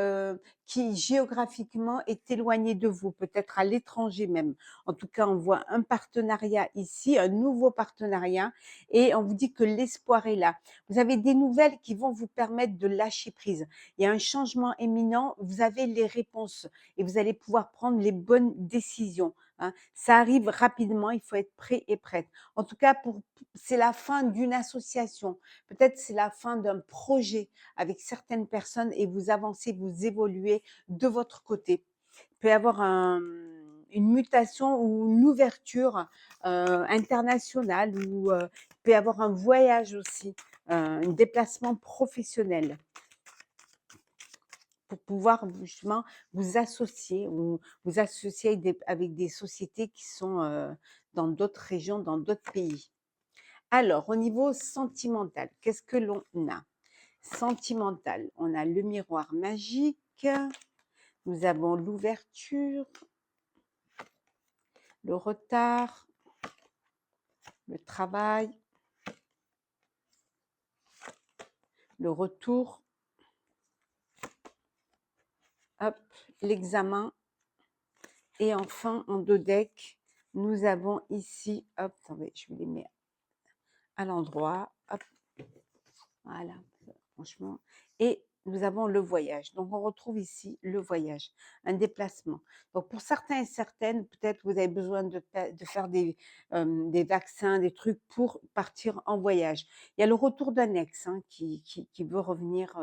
A: géographiquement est éloignée de vous, peut-être à l'étranger même. En tout cas, on voit un partenariat ici, un nouveau partenariat et on vous dit que l'espoir est là. Vous avez des nouvelles qui vont vous permettre de lâcher prise. Il y a un changement imminent, vous avez les réponses et vous allez pouvoir prendre les bonnes décisions, hein. Ça arrive rapidement, il faut être prêt et prête. En tout cas, c'est la fin d'une association. Peut-être c'est la fin d'un projet avec certaines personnes et vous avancez, vous évoluez de votre côté. Il peut y avoir une mutation ou une ouverture internationale ou il peut y avoir un voyage aussi, un déplacement professionnel pour pouvoir justement vous associer ou vous associer avec des sociétés qui sont dans d'autres régions, dans d'autres pays. Alors, au niveau sentimental, qu'est-ce que l'on a? Sentimental, on a le miroir magique, Nous avons l'ouverture, le retard, le travail, le retour, hop, l'examen. Et enfin, en dos deck, nous avons ici, hop, attendez, je vous les mets à l'endroit, hop, voilà, franchement. Et nous avons le voyage. Donc, on retrouve ici le voyage, un déplacement. Donc, pour certains et certaines, peut-être vous avez besoin de faire des vaccins, des trucs pour partir en voyage. Il y a le retour d'un ex hein, qui veut revenir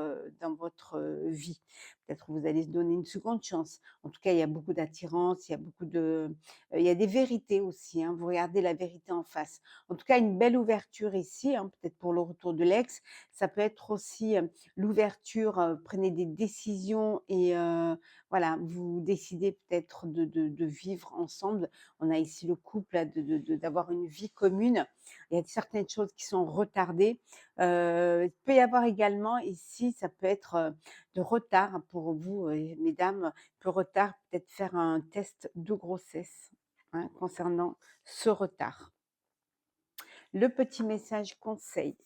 A: dans votre vie. Peut-être vous allez se donner une seconde chance. En tout cas, il y a beaucoup d'attirance, il y a beaucoup il y a des vérités aussi. Hein, vous regardez la vérité en face. En tout cas, une belle ouverture ici, hein, peut-être pour le retour de l'ex. Ça peut être aussi l'ouverture, prenez des décisions et voilà, vous décidez peut-être de vivre ensemble. On a ici le couple, là, d'avoir une vie commune. Il y a certaines choses qui sont retardées. Il peut y avoir également ici, ça peut être de retard pour vous, mesdames, le retard, peut-être faire un test de grossesse hein, concernant ce retard. Le petit message conseil.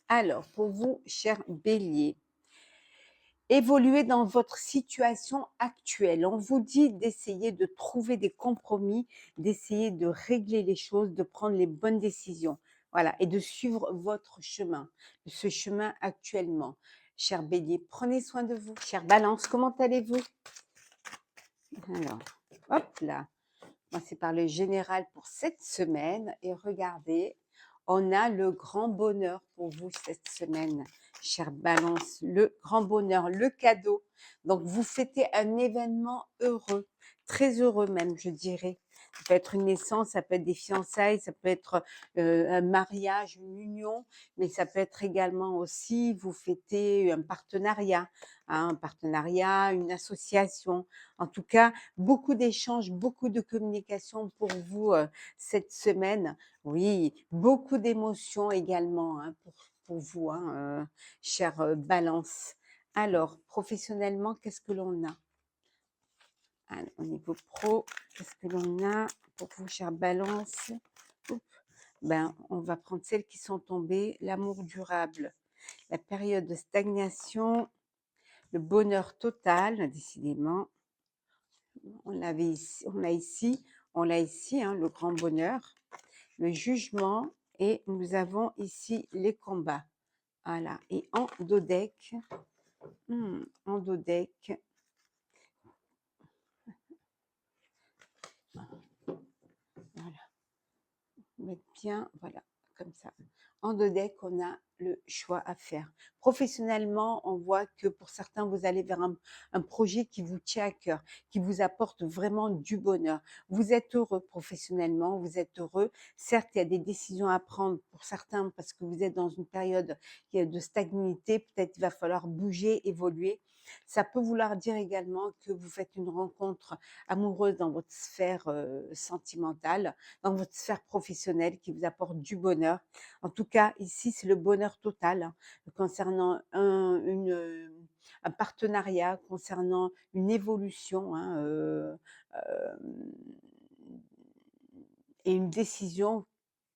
A: Alors, pour vous, cher Bélier, évoluez dans votre situation actuelle. On vous dit d'essayer de trouver des compromis, d'essayer de régler les choses, de prendre les bonnes décisions. Voilà, et de suivre votre chemin, ce chemin actuellement. Cher Bélier, prenez soin de vous. Cher Balance, comment allez-vous? Alors, hop là. Moi, c'est par le général pour cette semaine. Et regardez, on a le grand bonheur pour vous cette semaine, chère Balance. Le grand bonheur, le cadeau. Donc, vous fêtez un événement heureux, très heureux même, je dirais. Ça peut être une naissance, ça peut être des fiançailles, ça peut être un mariage, une union, mais ça peut être également aussi, vous fêtez hein, un partenariat, une association. En tout cas, beaucoup d'échanges, beaucoup de communication pour vous cette semaine. Oui, beaucoup d'émotions également hein, pour vous, hein, chère Balance. Alors, professionnellement, qu'est-ce que l'on a? Alors, au niveau pro, qu'est-ce que l'on a pour vous, chère Balance? Oups. Ben, on va prendre celles qui sont tombées. L'amour durable, la période de stagnation, le bonheur total, décidément. On l'avait ici, on l'a ici, hein, le grand bonheur, le jugement, et nous avons ici les combats. Voilà. Et en dodeck, en dodeck, voilà, mettre bien, voilà, comme ça. En dodeck, on a le choix à faire. Professionnellement, on voit que pour certains, vous allez vers un projet qui vous tient à cœur, qui vous apporte vraiment du bonheur. Vous êtes heureux professionnellement, vous êtes heureux. Certes, il y a des décisions à prendre pour certains parce que vous êtes dans une période de stagnité. Peut-être il va falloir bouger, évoluer. Ça peut vouloir dire également que vous faites une rencontre amoureuse dans votre sphère sentimentale, dans votre sphère professionnelle qui vous apporte du bonheur. En tout cas, ici, c'est le bonheur total hein, concernant un partenariat, concernant une évolution hein, et une décision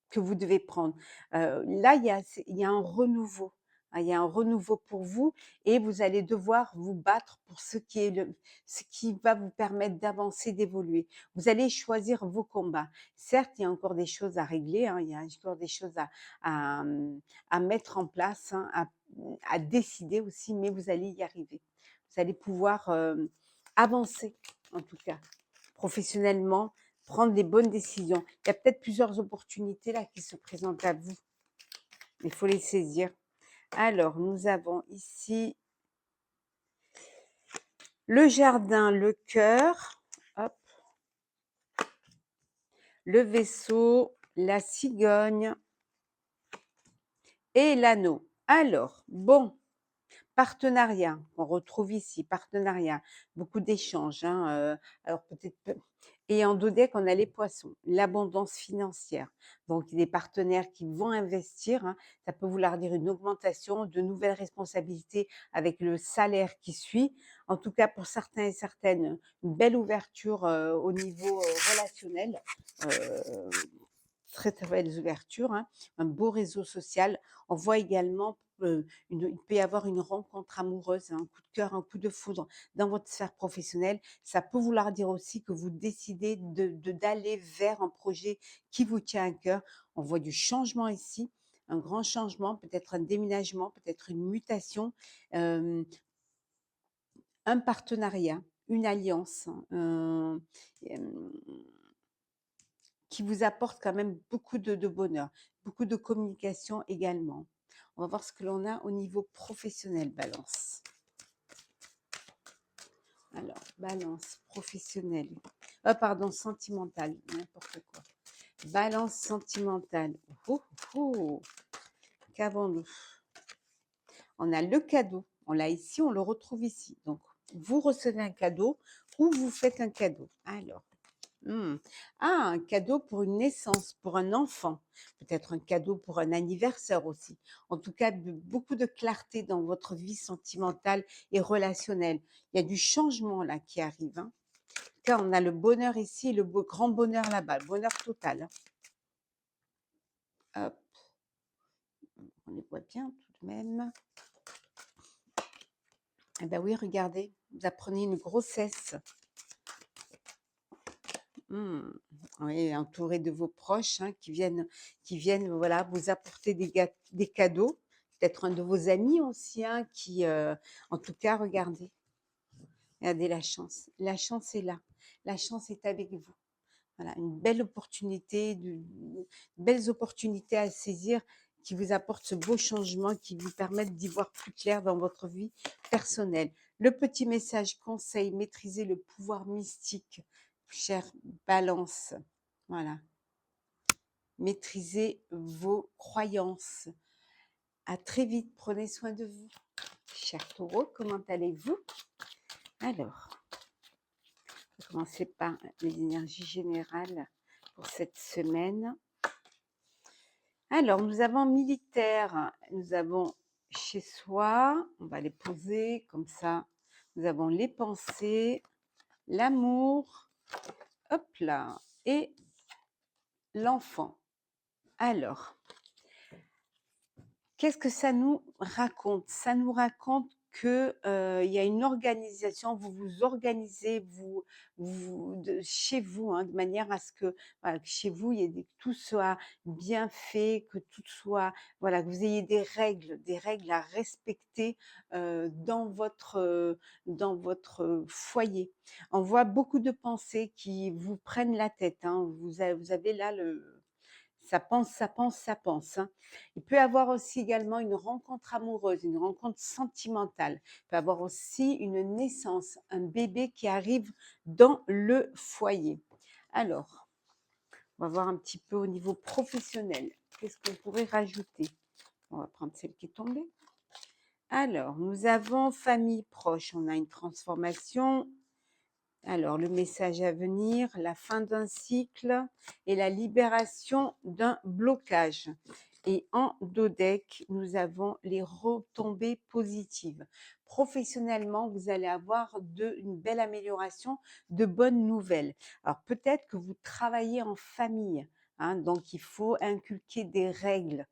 A: que vous devez prendre. Là, il y a un renouveau, hein, il y a un renouveau pour vous et vous allez devoir vous battre pour ce qui va vous permettre d'avancer, d'évoluer. Vous allez choisir vos combats. Certes, il y a encore des choses à régler, hein, il y a encore des choses à mettre en place, hein, à décider aussi, mais vous allez y arriver. Vous allez pouvoir, avancer, en tout cas, professionnellement, prendre les bonnes décisions. Il y a peut-être plusieurs opportunités là qui se présentent à vous. Il faut les saisir. Alors, nous avons ici le jardin, le cœur, hop, le vaisseau, la cigogne et l'anneau. Alors, bon, partenariat, on retrouve ici, partenariat, beaucoup d'échanges. Hein, alors peut-être Et en dos deck, on a les poissons, l'abondance financière. Donc, des partenaires qui vont investir, hein, ça peut vouloir dire une augmentation, de nouvelles responsabilités avec le salaire qui suit. En tout cas, pour certains et certaines, une belle ouverture au niveau relationnel. euh, Très, très belles ouvertures, hein, un beau réseau social. On voit également, il peut y avoir une rencontre amoureuse, un coup de cœur, un coup de foudre dans votre sphère professionnelle. Ça peut vouloir dire aussi que vous décidez d'aller vers un projet qui vous tient à cœur. On voit du changement ici, un grand changement, peut-être un déménagement, peut-être une mutation, hem, un partenariat, une alliance, hem qui vous apporte quand même beaucoup de bonheur, beaucoup de communication également. On va voir ce que l'on a au niveau professionnel, Balance. Alors, Balance professionnelle. Oh, pardon, sentimentale, n'importe quoi. Balance sentimentale. Oh, oh, oh. Qu'avons-nous? On a le cadeau. On l'a ici, on le retrouve ici. Donc, vous recevez un cadeau ou vous faites un cadeau. Alors, ah, un cadeau pour une naissance, pour un enfant. Peut-être un cadeau pour un anniversaire aussi. En tout cas, beaucoup de clarté dans votre vie sentimentale et relationnelle. Il y a du changement là qui arrive, hein. Là, on a le bonheur ici et le grand bonheur là-bas, le bonheur total, hein. Hop, on les voit bien tout de même. Eh ben oui, regardez, vous apprenez une grossesse. Mmh. Oui, entouré de vos proches, hein, qui viennent voilà, vous apporter des cadeaux. Peut-être un de vos amis aussi, hein, en tout cas, regardez la chance. La chance est là. La chance est avec vous. Voilà, une belle opportunité, belles opportunités à saisir qui vous apportent ce beau changement, qui vous permettent d'y voir plus clair dans votre vie personnelle. Le petit message conseil, maîtriser le pouvoir mystique, chère Balance. Voilà, maîtrisez vos croyances. À très vite, prenez soin de vous. Cher Taureau, comment allez-vous? Alors, on va commencer par les énergies générales pour cette semaine. Alors, nous avons militaire, nous avons chez soi, on va les poser comme ça. Nous avons les pensées, l'amour, hop là, et l'enfant. Alors, qu'est-ce que ça nous raconte? Ça nous raconte que, il y a une organisation, vous vous organisez, chez vous, hein, de manière à ce que, voilà, que chez vous, il y ait que tout soit bien fait, que tout soit, voilà, que vous ayez des règles à respecter dans votre foyer. On voit beaucoup de pensées qui vous prennent la tête, hein. Vous avez là ça pense, ça pense, ça pense, hein. Il peut y avoir aussi également une rencontre amoureuse, une rencontre sentimentale. Il peut y avoir aussi une naissance, un bébé qui arrive dans le foyer. Alors, on va voir un petit peu au niveau professionnel. Qu'est-ce qu'on pourrait rajouter? On va prendre celle qui est tombée. Alors, nous avons famille proche. On a une transformation. Alors, le message à venir, la fin d'un cycle et la libération d'un blocage. Et en dodec, nous avons les retombées positives. Professionnellement, vous allez avoir une belle amélioration, de bonnes nouvelles. Alors, peut-être que vous travaillez en famille, hein, donc il faut inculquer des règles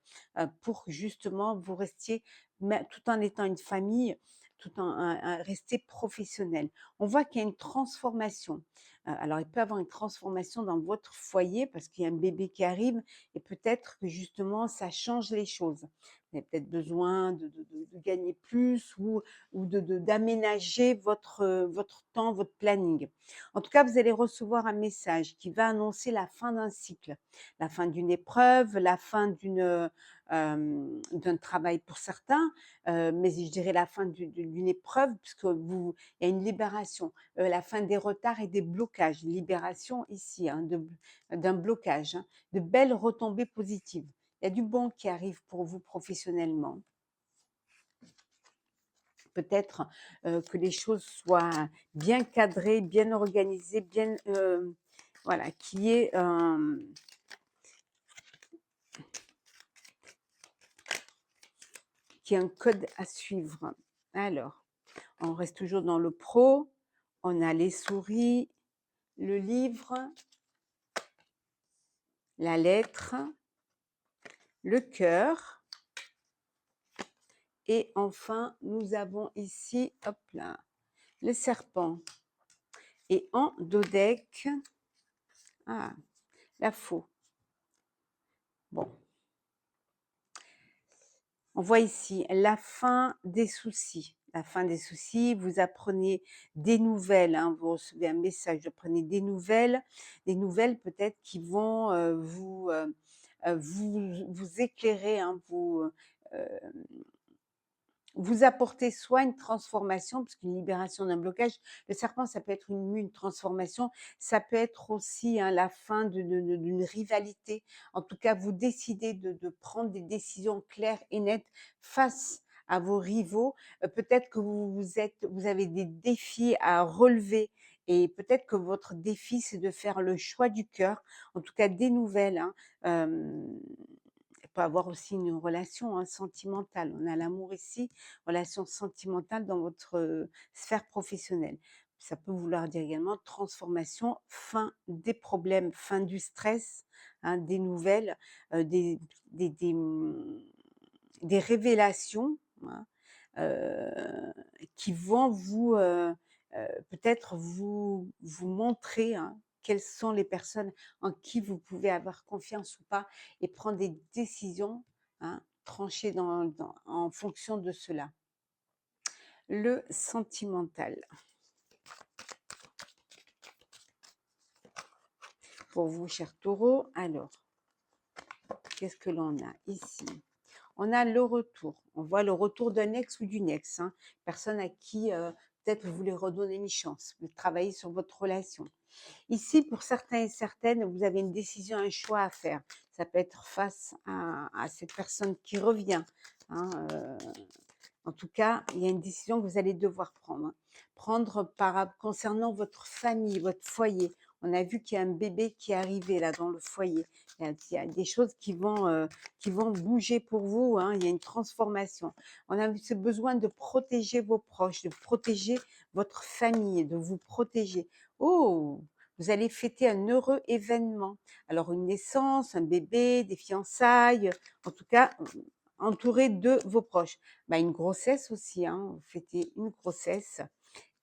A: pour justement vous restiez, tout en étant une famille, tout en rester professionnel. On voit qu'il y a une transformation. Alors, il peut y avoir une transformation dans votre foyer parce qu'il y a un bébé qui arrive et peut-être que justement, ça change les choses. Vous avez peut-être besoin de gagner plus ou d'aménager votre temps, votre planning. En tout cas, vous allez recevoir un message qui va annoncer la fin d'un cycle, la fin d'une épreuve, la fin d'un travail pour certains, mais je dirais la fin d'une épreuve puisque il y a une libération, la fin des retards et des blocages. Libération ici, hein, d'un blocage, hein, de belles retombées positives. Il y a du bon qui arrive pour vous professionnellement. Peut-être que les choses soient bien cadrées, bien organisées, voilà, qui est un code à suivre. Alors, on reste toujours dans le pro, on a les souris, le livre, la lettre, le cœur et enfin, nous avons ici, hop là, le serpent. Et en dodeck, la faux. Bon, on voit ici la fin des soucis. La fin des soucis, vous apprenez des nouvelles, hein, vous recevez un message, vous apprenez des nouvelles peut-être qui vont vous éclairer, hein, vous apporter soit une transformation, parce qu'une libération d'un blocage, le serpent, ça peut être une transformation, ça peut être aussi, hein, la fin d'une rivalité. En tout cas, vous décidez de prendre des décisions claires et nettes face à vos rivaux. Peut-être que vous avez des défis à relever et peut-être que votre défi, c'est de faire le choix du cœur, en tout cas des nouvelles, hein. Il peut avoir aussi une relation, hein, sentimentale. On a l'amour ici, relation sentimentale dans votre, sphère professionnelle. Ça peut vouloir dire également transformation, fin des problèmes, fin du stress, hein, des nouvelles, des des des, mmh, des révélations, hein, qui vont peut-être vous montrer, hein, quelles sont les personnes en qui vous pouvez avoir confiance ou pas et prendre des décisions, hein, tranchées en fonction de cela. Le sentimental. Pour vous, chers taureaux, alors, qu'est-ce que l'on a ici? On a le retour. On voit le retour d'un ex ou d'une ex, hein, personne à qui peut-être vous voulez redonner une chance, vous travaillez sur votre relation. Ici, pour certains et certaines, vous avez une décision, un choix à faire. Ça peut être face à cette personne qui revient, hein, en tout cas, il y a une décision que vous allez devoir prendre, hein. Concernant votre famille, votre foyer. On a vu qu'il y a un bébé qui est arrivé là dans le foyer. Il y a des choses qui vont bouger pour vous, hein. Il y a une transformation. On a ce besoin de protéger vos proches, de protéger votre famille, de vous protéger. Oh, vous allez fêter un heureux événement. Alors une naissance, un bébé, des fiançailles, en tout cas entouré de vos proches. Bah, une grossesse aussi, hein, vous fêtez une grossesse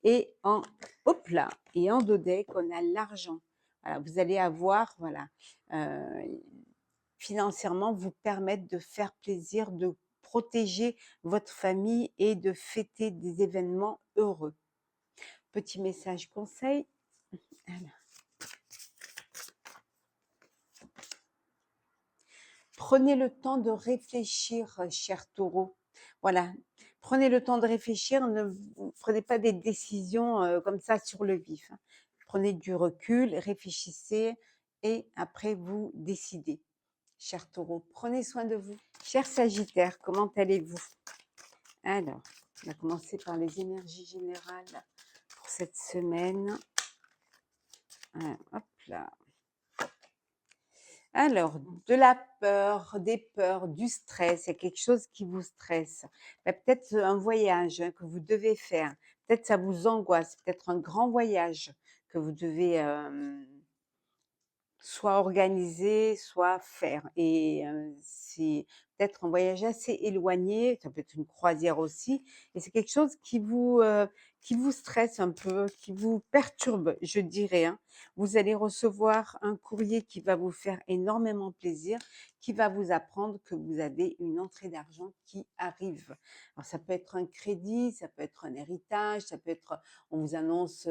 A: et hop là, et en dodeck, on a l'argent. Voilà, vous allez avoir, voilà, financièrement, vous permettre de faire plaisir, de protéger votre famille et de fêter des événements heureux. Petit message conseil. Voilà. Prenez le temps de réfléchir, cher taureau. Voilà, prenez le temps de réfléchir, ne prenez pas des décisions comme ça sur le vif, hein. Prenez du recul, réfléchissez et après vous décidez. Cher taureau, prenez soin de vous. Cher sagittaire, comment allez-vous? Alors, on va commencer par les énergies générales pour cette semaine. Hop là. Alors, de la peur, des peurs, du stress, il y a quelque chose qui vous stresse. Bah, peut-être un voyage, hein, que vous devez faire. Peut-être ça vous angoisse, peut-être un grand voyage que vous devez soit organiser, soit faire et c'est peut-être un voyage assez éloigné, ça peut être une croisière aussi et c'est quelque chose qui vous stresse un peu, qui vous perturbe, je dirais, hein. Vous allez recevoir un courrier qui va vous faire énormément plaisir, qui va vous apprendre que vous avez une entrée d'argent qui arrive. Alors ça peut être un crédit, ça peut être un héritage, ça peut être on vous annonce,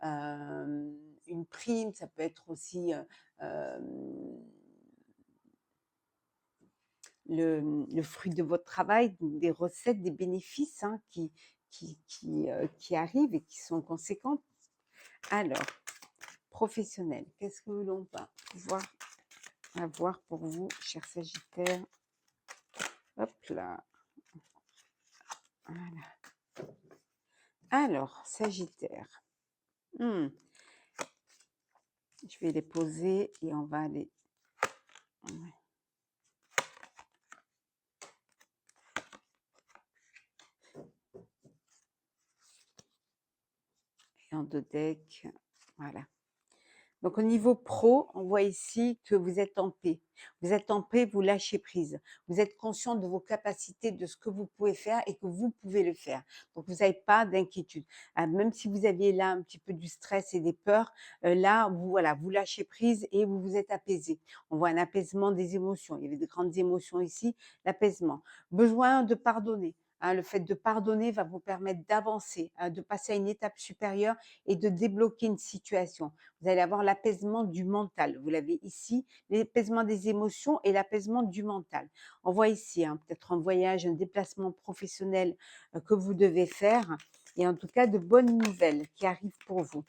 A: une prime, ça peut être aussi, le fruit de votre travail, des recettes, des bénéfices, hein, qui arrivent et qui sont conséquents. Alors, professionnel, qu'est-ce que l'on va pouvoir avoir pour vous, cher Sagittaire? Hop là. Voilà. Alors, Sagittaire. Je vais les poser et on va aller ouais, et en 2 decks, voilà. Donc au niveau pro, on voit ici que vous êtes en paix. Vous êtes en paix, vous lâchez prise. Vous êtes conscient de vos capacités, de ce que vous pouvez faire et que vous pouvez le faire. Donc vous n'avez pas d'inquiétude. Même si vous aviez là un petit peu du stress et des peurs, là, vous, voilà, vous lâchez prise et vous vous êtes apaisé. On voit un apaisement des émotions. Il y avait de grandes émotions ici, l'apaisement. Besoin de pardonner. Le fait de pardonner va vous permettre d'avancer, de passer à une étape supérieure et de débloquer une situation. Vous allez avoir l'apaisement du mental. Vous l'avez ici, l'apaisement des émotions et l'apaisement du mental. On voit ici, peut-être un voyage, un déplacement professionnel que vous devez faire et en tout cas de bonnes nouvelles qui arrivent pour vous.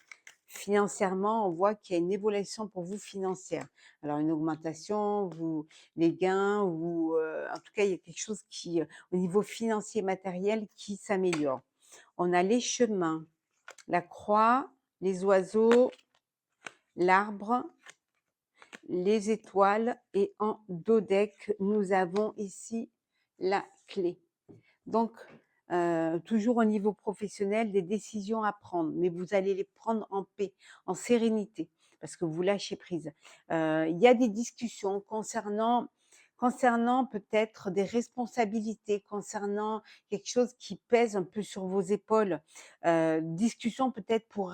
A: Financièrement, on voit qu'il y a une évolution pour vous financière. Alors une augmentation, les gains, en tout cas, il y a quelque chose qui, au niveau financier matériel, qui s'améliore. On a les chemins, la croix, les oiseaux, l'arbre, les étoiles et en dodec, nous avons ici la clé. Donc, toujours au niveau professionnel, des décisions à prendre, mais vous allez les prendre en paix, en sérénité, parce que vous lâchez prise. Il y a des discussions concernant peut-être des responsabilités, concernant quelque chose qui pèse un peu sur vos épaules. Discussion peut-être pour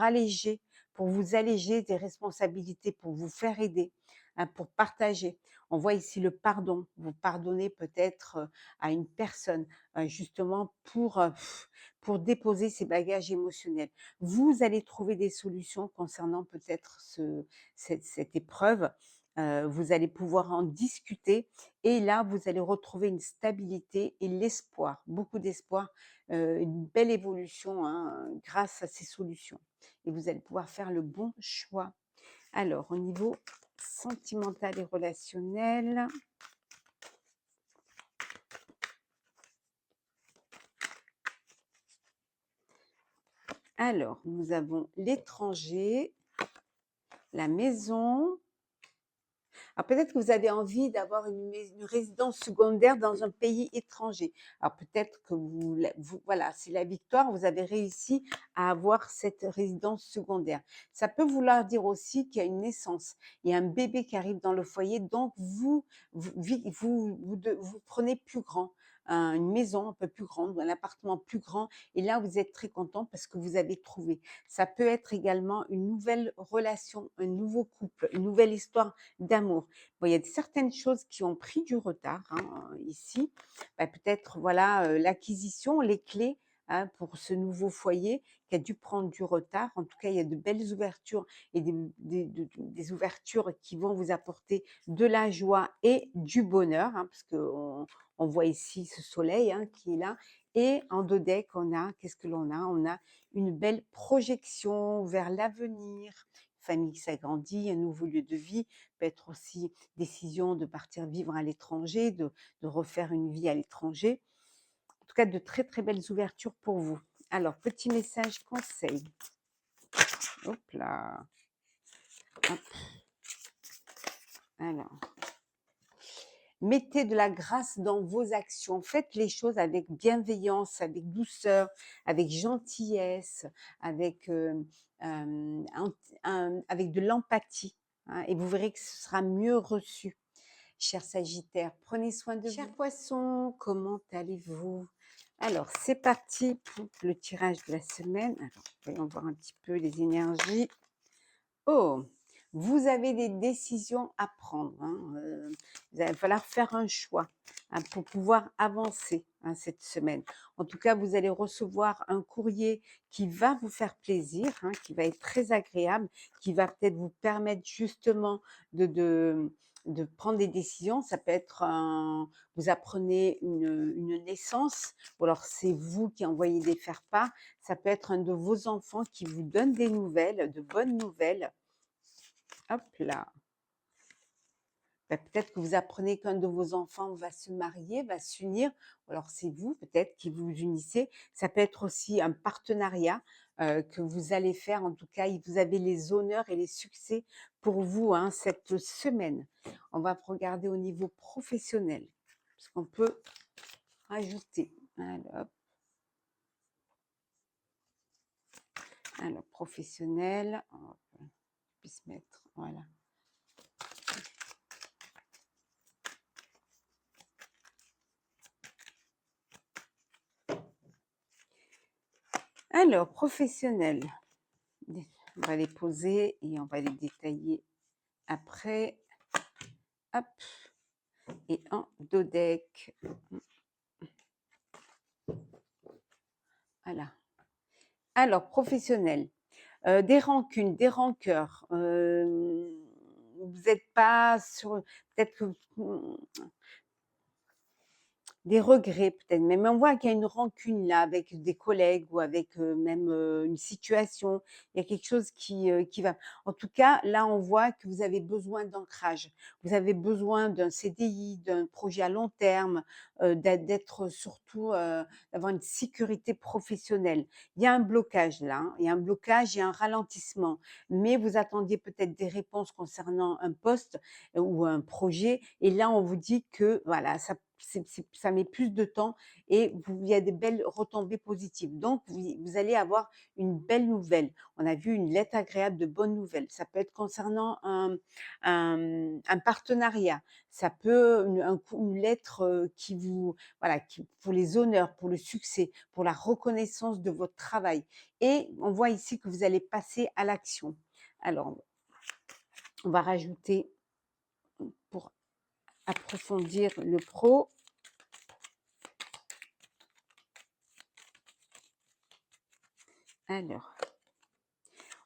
A: vous alléger des responsabilités, pour vous faire aider, pour partager. On voit ici le pardon. Vous pardonnez peut-être, à une personne, justement pour déposer ces bagages émotionnels. Vous allez trouver des solutions concernant peut-être cette épreuve. Vous allez pouvoir en discuter et là, vous allez retrouver une stabilité et l'espoir, beaucoup d'espoir, une belle évolution, grâce à ces solutions et vous allez pouvoir faire le bon choix. Alors, au niveau sentimental et relationnel, alors nous avons l'étranger, la maison. Alors peut-être que vous avez envie d'avoir une résidence secondaire dans un pays étranger. Alors peut-être que voilà, c'est la victoire, vous avez réussi à avoir cette résidence secondaire. Ça peut vouloir dire aussi qu'il y a une naissance, il y a un bébé qui arrive dans le foyer, donc vous prenez plus grand, une maison un peu plus grande, un appartement plus grand, et là vous êtes très content parce que vous avez trouvé. Ça peut être également une nouvelle relation, un nouveau couple, une nouvelle histoire d'amour. Bon, il y a certaines choses qui ont pris du retard, ici. Peut-être, voilà, l'acquisition, les clés, pour ce nouveau foyer qui a dû prendre du retard. En tout cas, il y a de belles ouvertures et des ouvertures qui vont vous apporter de la joie et du bonheur, parce qu'on voit ici ce soleil, qui est là. Et en dos deck, qu'est-ce que l'on a? On a une belle projection vers l'avenir, famille qui s'agrandit, un nouveau lieu de vie, peut être aussi décision de partir vivre à l'étranger, de refaire une vie à l'étranger. En tout cas, de très, très belles ouvertures pour vous. Alors, petit message conseil. Hop là. Hop. Alors, mettez de la grâce dans vos actions. Faites les choses avec bienveillance, avec douceur, avec gentillesse, avec, avec de l'empathie, et vous verrez que ce sera mieux reçu. Cher Sagittaire, prenez soin de vous. Cher Poisson, comment allez-vous? Alors, c'est parti pour le tirage de la semaine. Alors, voyons voir un petit peu les énergies. Oh, vous avez des décisions à prendre, il va falloir faire un choix, pour pouvoir avancer, cette semaine. En tout cas, vous allez recevoir un courrier qui va vous faire plaisir, qui va être très agréable, qui va peut-être vous permettre justement de prendre des décisions. Ça peut être vous apprenez une naissance, ou alors c'est vous qui envoyez des faire-part. Ça peut être un de vos enfants qui vous donne des nouvelles, de bonnes nouvelles. Hop là. Peut-être que vous apprenez qu'un de vos enfants va se marier, va s'unir, ou alors c'est vous peut-être qui vous unissez. Ça peut être aussi un partenariat, que vous allez faire. En tout cas, vous avez les honneurs et les succès pour vous, hein, cette semaine. On va regarder au niveau professionnel, parce qu'on peut rajouter. Alors professionnel, on va puisse mettre, voilà. Alors professionnel, on va les poser et on va les détailler après. Hop, et en dodeck. Voilà. Alors professionnel, des rancunes, des rancœurs, vous n'êtes pas sur peut-être que des regrets peut-être même, mais on voit qu'il y a une rancune là avec des collègues ou avec, même, une situation. Il y a quelque chose qui va en tout cas, là, on voit que vous avez besoin d'ancrage. Vous avez besoin d'un CDI, d'un projet à long terme, d'être surtout, d'avoir une sécurité professionnelle. Il y a un blocage là, hein, il y a un blocage, il y a un ralentissement, mais vous attendiez peut-être des réponses concernant un poste, ou un projet et là, on vous dit que voilà, ça met plus de temps et il y a des belles retombées positives. Donc, vous allez avoir une belle nouvelle. On a vu une lettre agréable de bonnes nouvelles. Ça peut être concernant un partenariat. Ça peut une lettre qui vous, voilà, pour les honneurs, pour le succès, pour la reconnaissance de votre travail. Et on voit ici que vous allez passer à l'action. Alors, on va rajouter pour approfondir le pro. Alors,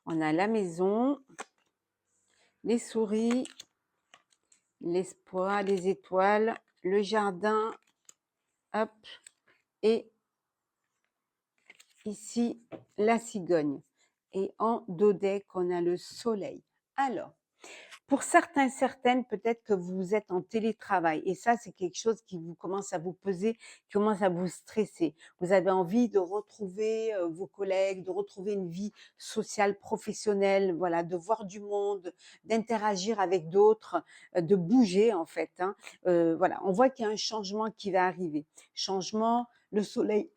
A: on a la maison, les souris, l'espoir, les étoiles, le jardin, hop, et ici la cigogne. Et en dodeck, on a le soleil. Alors, pour certains, certaines, peut-être que vous êtes en télétravail et ça, c'est quelque chose qui vous commence à vous peser, qui commence à vous stresser. Vous avez envie de retrouver vos collègues, de retrouver une vie sociale, professionnelle, voilà, de voir du monde, d'interagir avec d'autres, de bouger en fait, hein. Voilà, on voit qu'il y a un changement qui va arriver. Changement, le soleil,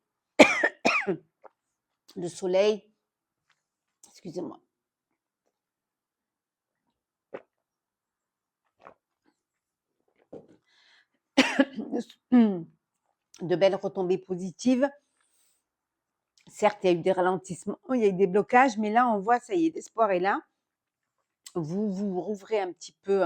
A: excusez-moi. De belles retombées positives. Certes, il y a eu des ralentissements, il y a eu des blocages, mais là, on voit, ça y est, l'espoir est là. Vous vous rouvrez un petit peu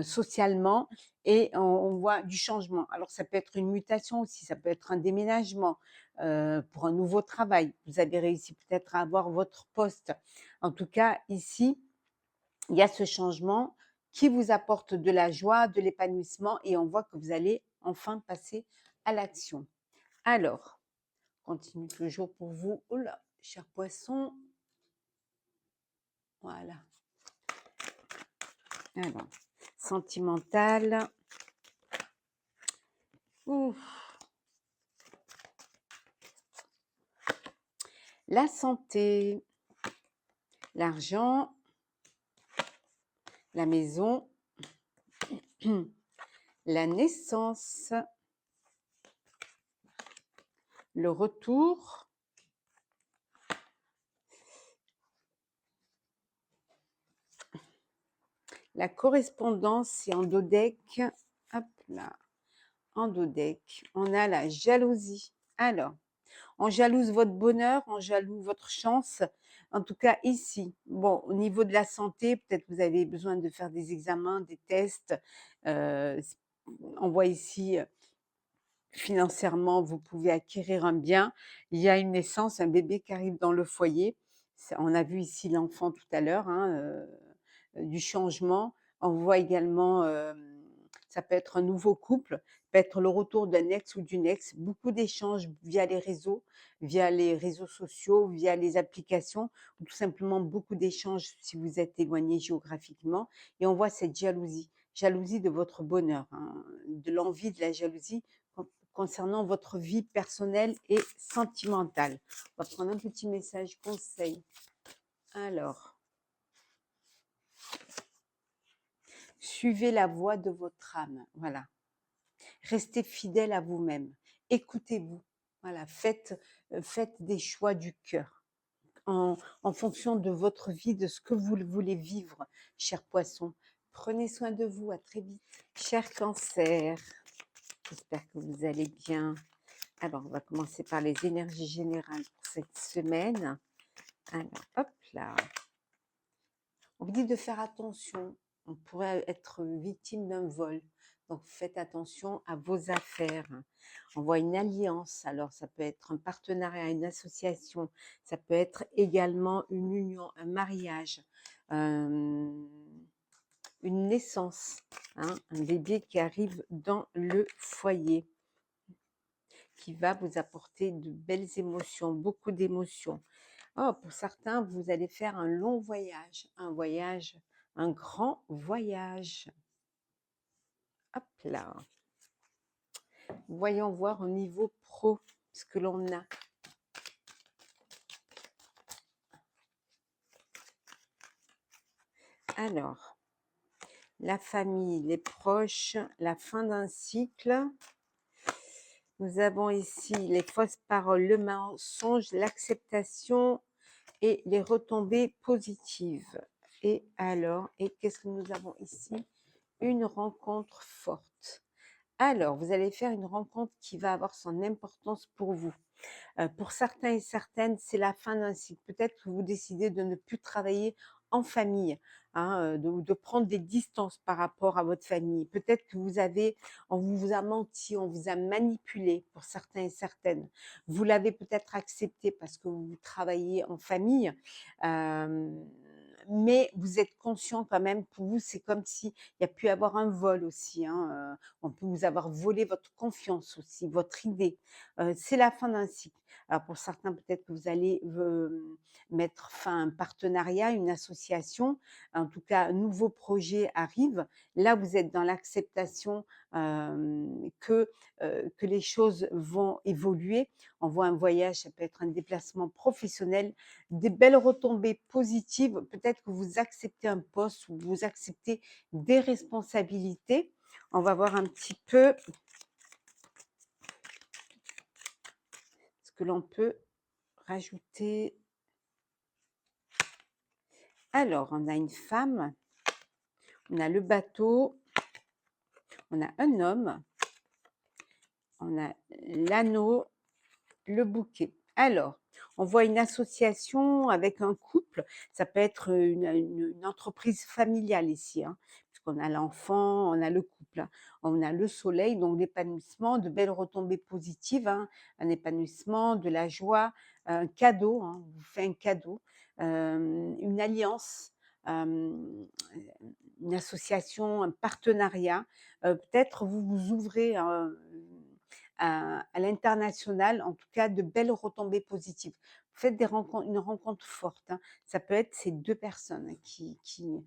A: socialement et on voit du changement. Alors, ça peut être une mutation aussi, ça peut être un déménagement pour un nouveau travail. Vous avez réussi peut-être à avoir votre poste. En tout cas, ici, il y a ce changement qui vous apporte de la joie, de l'épanouissement et on voit que vous allez enfin passer à l'action. Alors, continue toujours pour vous. Oh là, cher poisson. Voilà. Alors, sentimental. Ouf. La santé, l'argent, la maison, la naissance, le retour, la correspondance et en dodeck. Hop là, en dodeck, on a la jalousie. Alors, on jalouse votre bonheur, on jalouse votre chance. En tout cas, ici, bon, au niveau de la santé, peut-être vous avez besoin de faire des examens, des tests. Euh, on voit ici, financièrement, vous pouvez acquérir un bien. Il y a une naissance, un bébé qui arrive dans le foyer. On a vu ici l'enfant tout à l'heure, hein, du changement. On voit également, ça peut être un nouveau couple, peut être le retour d'un ex ou d'une ex, beaucoup d'échanges via les réseaux sociaux, via les applications, ou tout simplement beaucoup d'échanges si vous êtes éloigné géographiquement. Et on voit cette jalousie de votre bonheur, hein, de l'envie, de la jalousie concernant votre vie personnelle et sentimentale. On va prendre un petit message conseil. Alors, suivez la voie de votre âme. Voilà. Restez fidèle à vous-même. Écoutez-vous. Voilà. Faites des choix du cœur en fonction de votre vie, de ce que vous voulez vivre, cher poisson. Prenez soin de vous. À très vite. Cher cancer, j'espère que vous allez bien. Alors, on va commencer par les énergies générales pour cette semaine. Alors, hop là. On vous dit de faire attention. On pourrait être victime d'un vol. Donc, faites attention à vos affaires. On voit une alliance. Alors, ça peut être un partenariat, une association. Ça peut être également une union, un mariage, une naissance, hein, un bébé qui arrive dans le foyer, qui va vous apporter de belles émotions, beaucoup d'émotions. Oh, pour certains, vous allez faire un long voyage, un grand voyage. Hop là. Voyons voir au niveau pro ce que l'on a. Alors, la famille, les proches, la fin d'un cycle. Nous avons ici les fausses paroles, le mensonge, l'acceptation et les retombées positives. Et alors, et qu'est-ce que nous avons ici? Une rencontre forte. Alors, vous allez faire une rencontre qui va avoir son importance pour vous. Pour certains et certaines, c'est la fin d'un cycle. Peut-être que vous décidez de ne plus travailler en famille, hein, de prendre des distances par rapport à votre famille. Peut-être que on vous a menti, on vous a manipulé pour certains et certaines. Vous l'avez peut-être accepté parce que vous travaillez en famille, mais vous êtes conscient quand même, pour vous, c'est comme s'il y a pu avoir un vol aussi, hein, on peut vous avoir volé votre confiance aussi, votre idée. C'est la fin d'un cycle. Alors pour certains, peut-être que vous allez mettre fin à un partenariat, une association. En tout cas, un nouveau projet arrive. Là, vous êtes dans l'acceptation que les choses vont évoluer. On voit un voyage, ça peut être un déplacement professionnel, des belles retombées positives. Peut-être que vous acceptez un poste ou vous acceptez des responsabilités. On va voir un petit peu ce que l'on peut rajouter. Alors, on a une femme, on a le bateau, on a un homme, on a l'anneau, le bouquet. Alors, on voit une association avec un couple, ça peut être une entreprise familiale ici, hein, puisqu'on a l'enfant, on a le couple, hein, on a le soleil, donc l'épanouissement, de belles retombées positives, hein, un épanouissement, de la joie, un cadeau, hein, on vous fait un cadeau, une alliance, une association, un partenariat, peut-être vous vous ouvrez à l'international, en tout cas de belles retombées positives. Faites une rencontre forte, hein. Ça peut être ces 2 personnes, hein, qui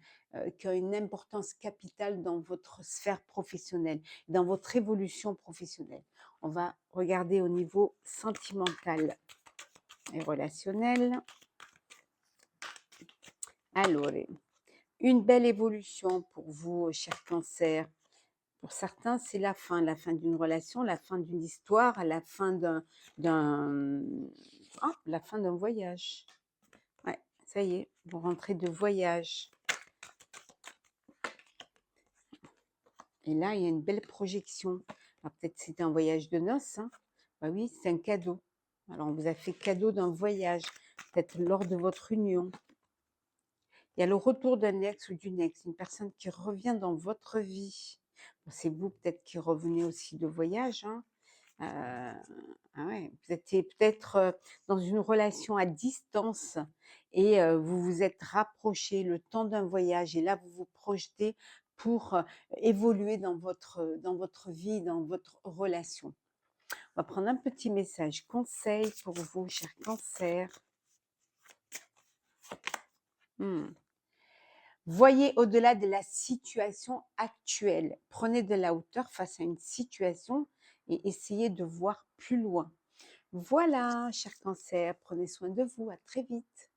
A: ont une importance capitale dans votre sphère professionnelle, dans votre évolution professionnelle. On va regarder au niveau sentimental et relationnel. Alors, une belle évolution pour vous, cher Cancer. Pour certains, c'est la fin d'une relation, la fin d'une histoire, d'un la fin d'un voyage. Ouais, ça y est, vous rentrez de voyage. Et là, il y a une belle projection. Alors peut-être c'était un voyage de noces, hein. Bah oui, c'est un cadeau. Alors on vous a fait cadeau d'un voyage, peut-être lors de votre union. Il y a le retour d'un ex ou d'une ex, une personne qui revient dans votre vie. Bon, c'est vous peut-être qui revenez aussi de voyage, hein. Ah ouais, vous étiez peut-être, dans une relation à distance et vous vous êtes rapprochés le temps d'un voyage et là, vous vous projetez pour, évoluer dans votre vie, dans votre relation. On va prendre un petit message conseil pour vous, cher Cancer. Mmh. Voyez au-delà de la situation actuelle. Prenez de la hauteur face à une situation et essayez de voir plus loin. Voilà, cher Cancer, prenez soin de vous, à très vite.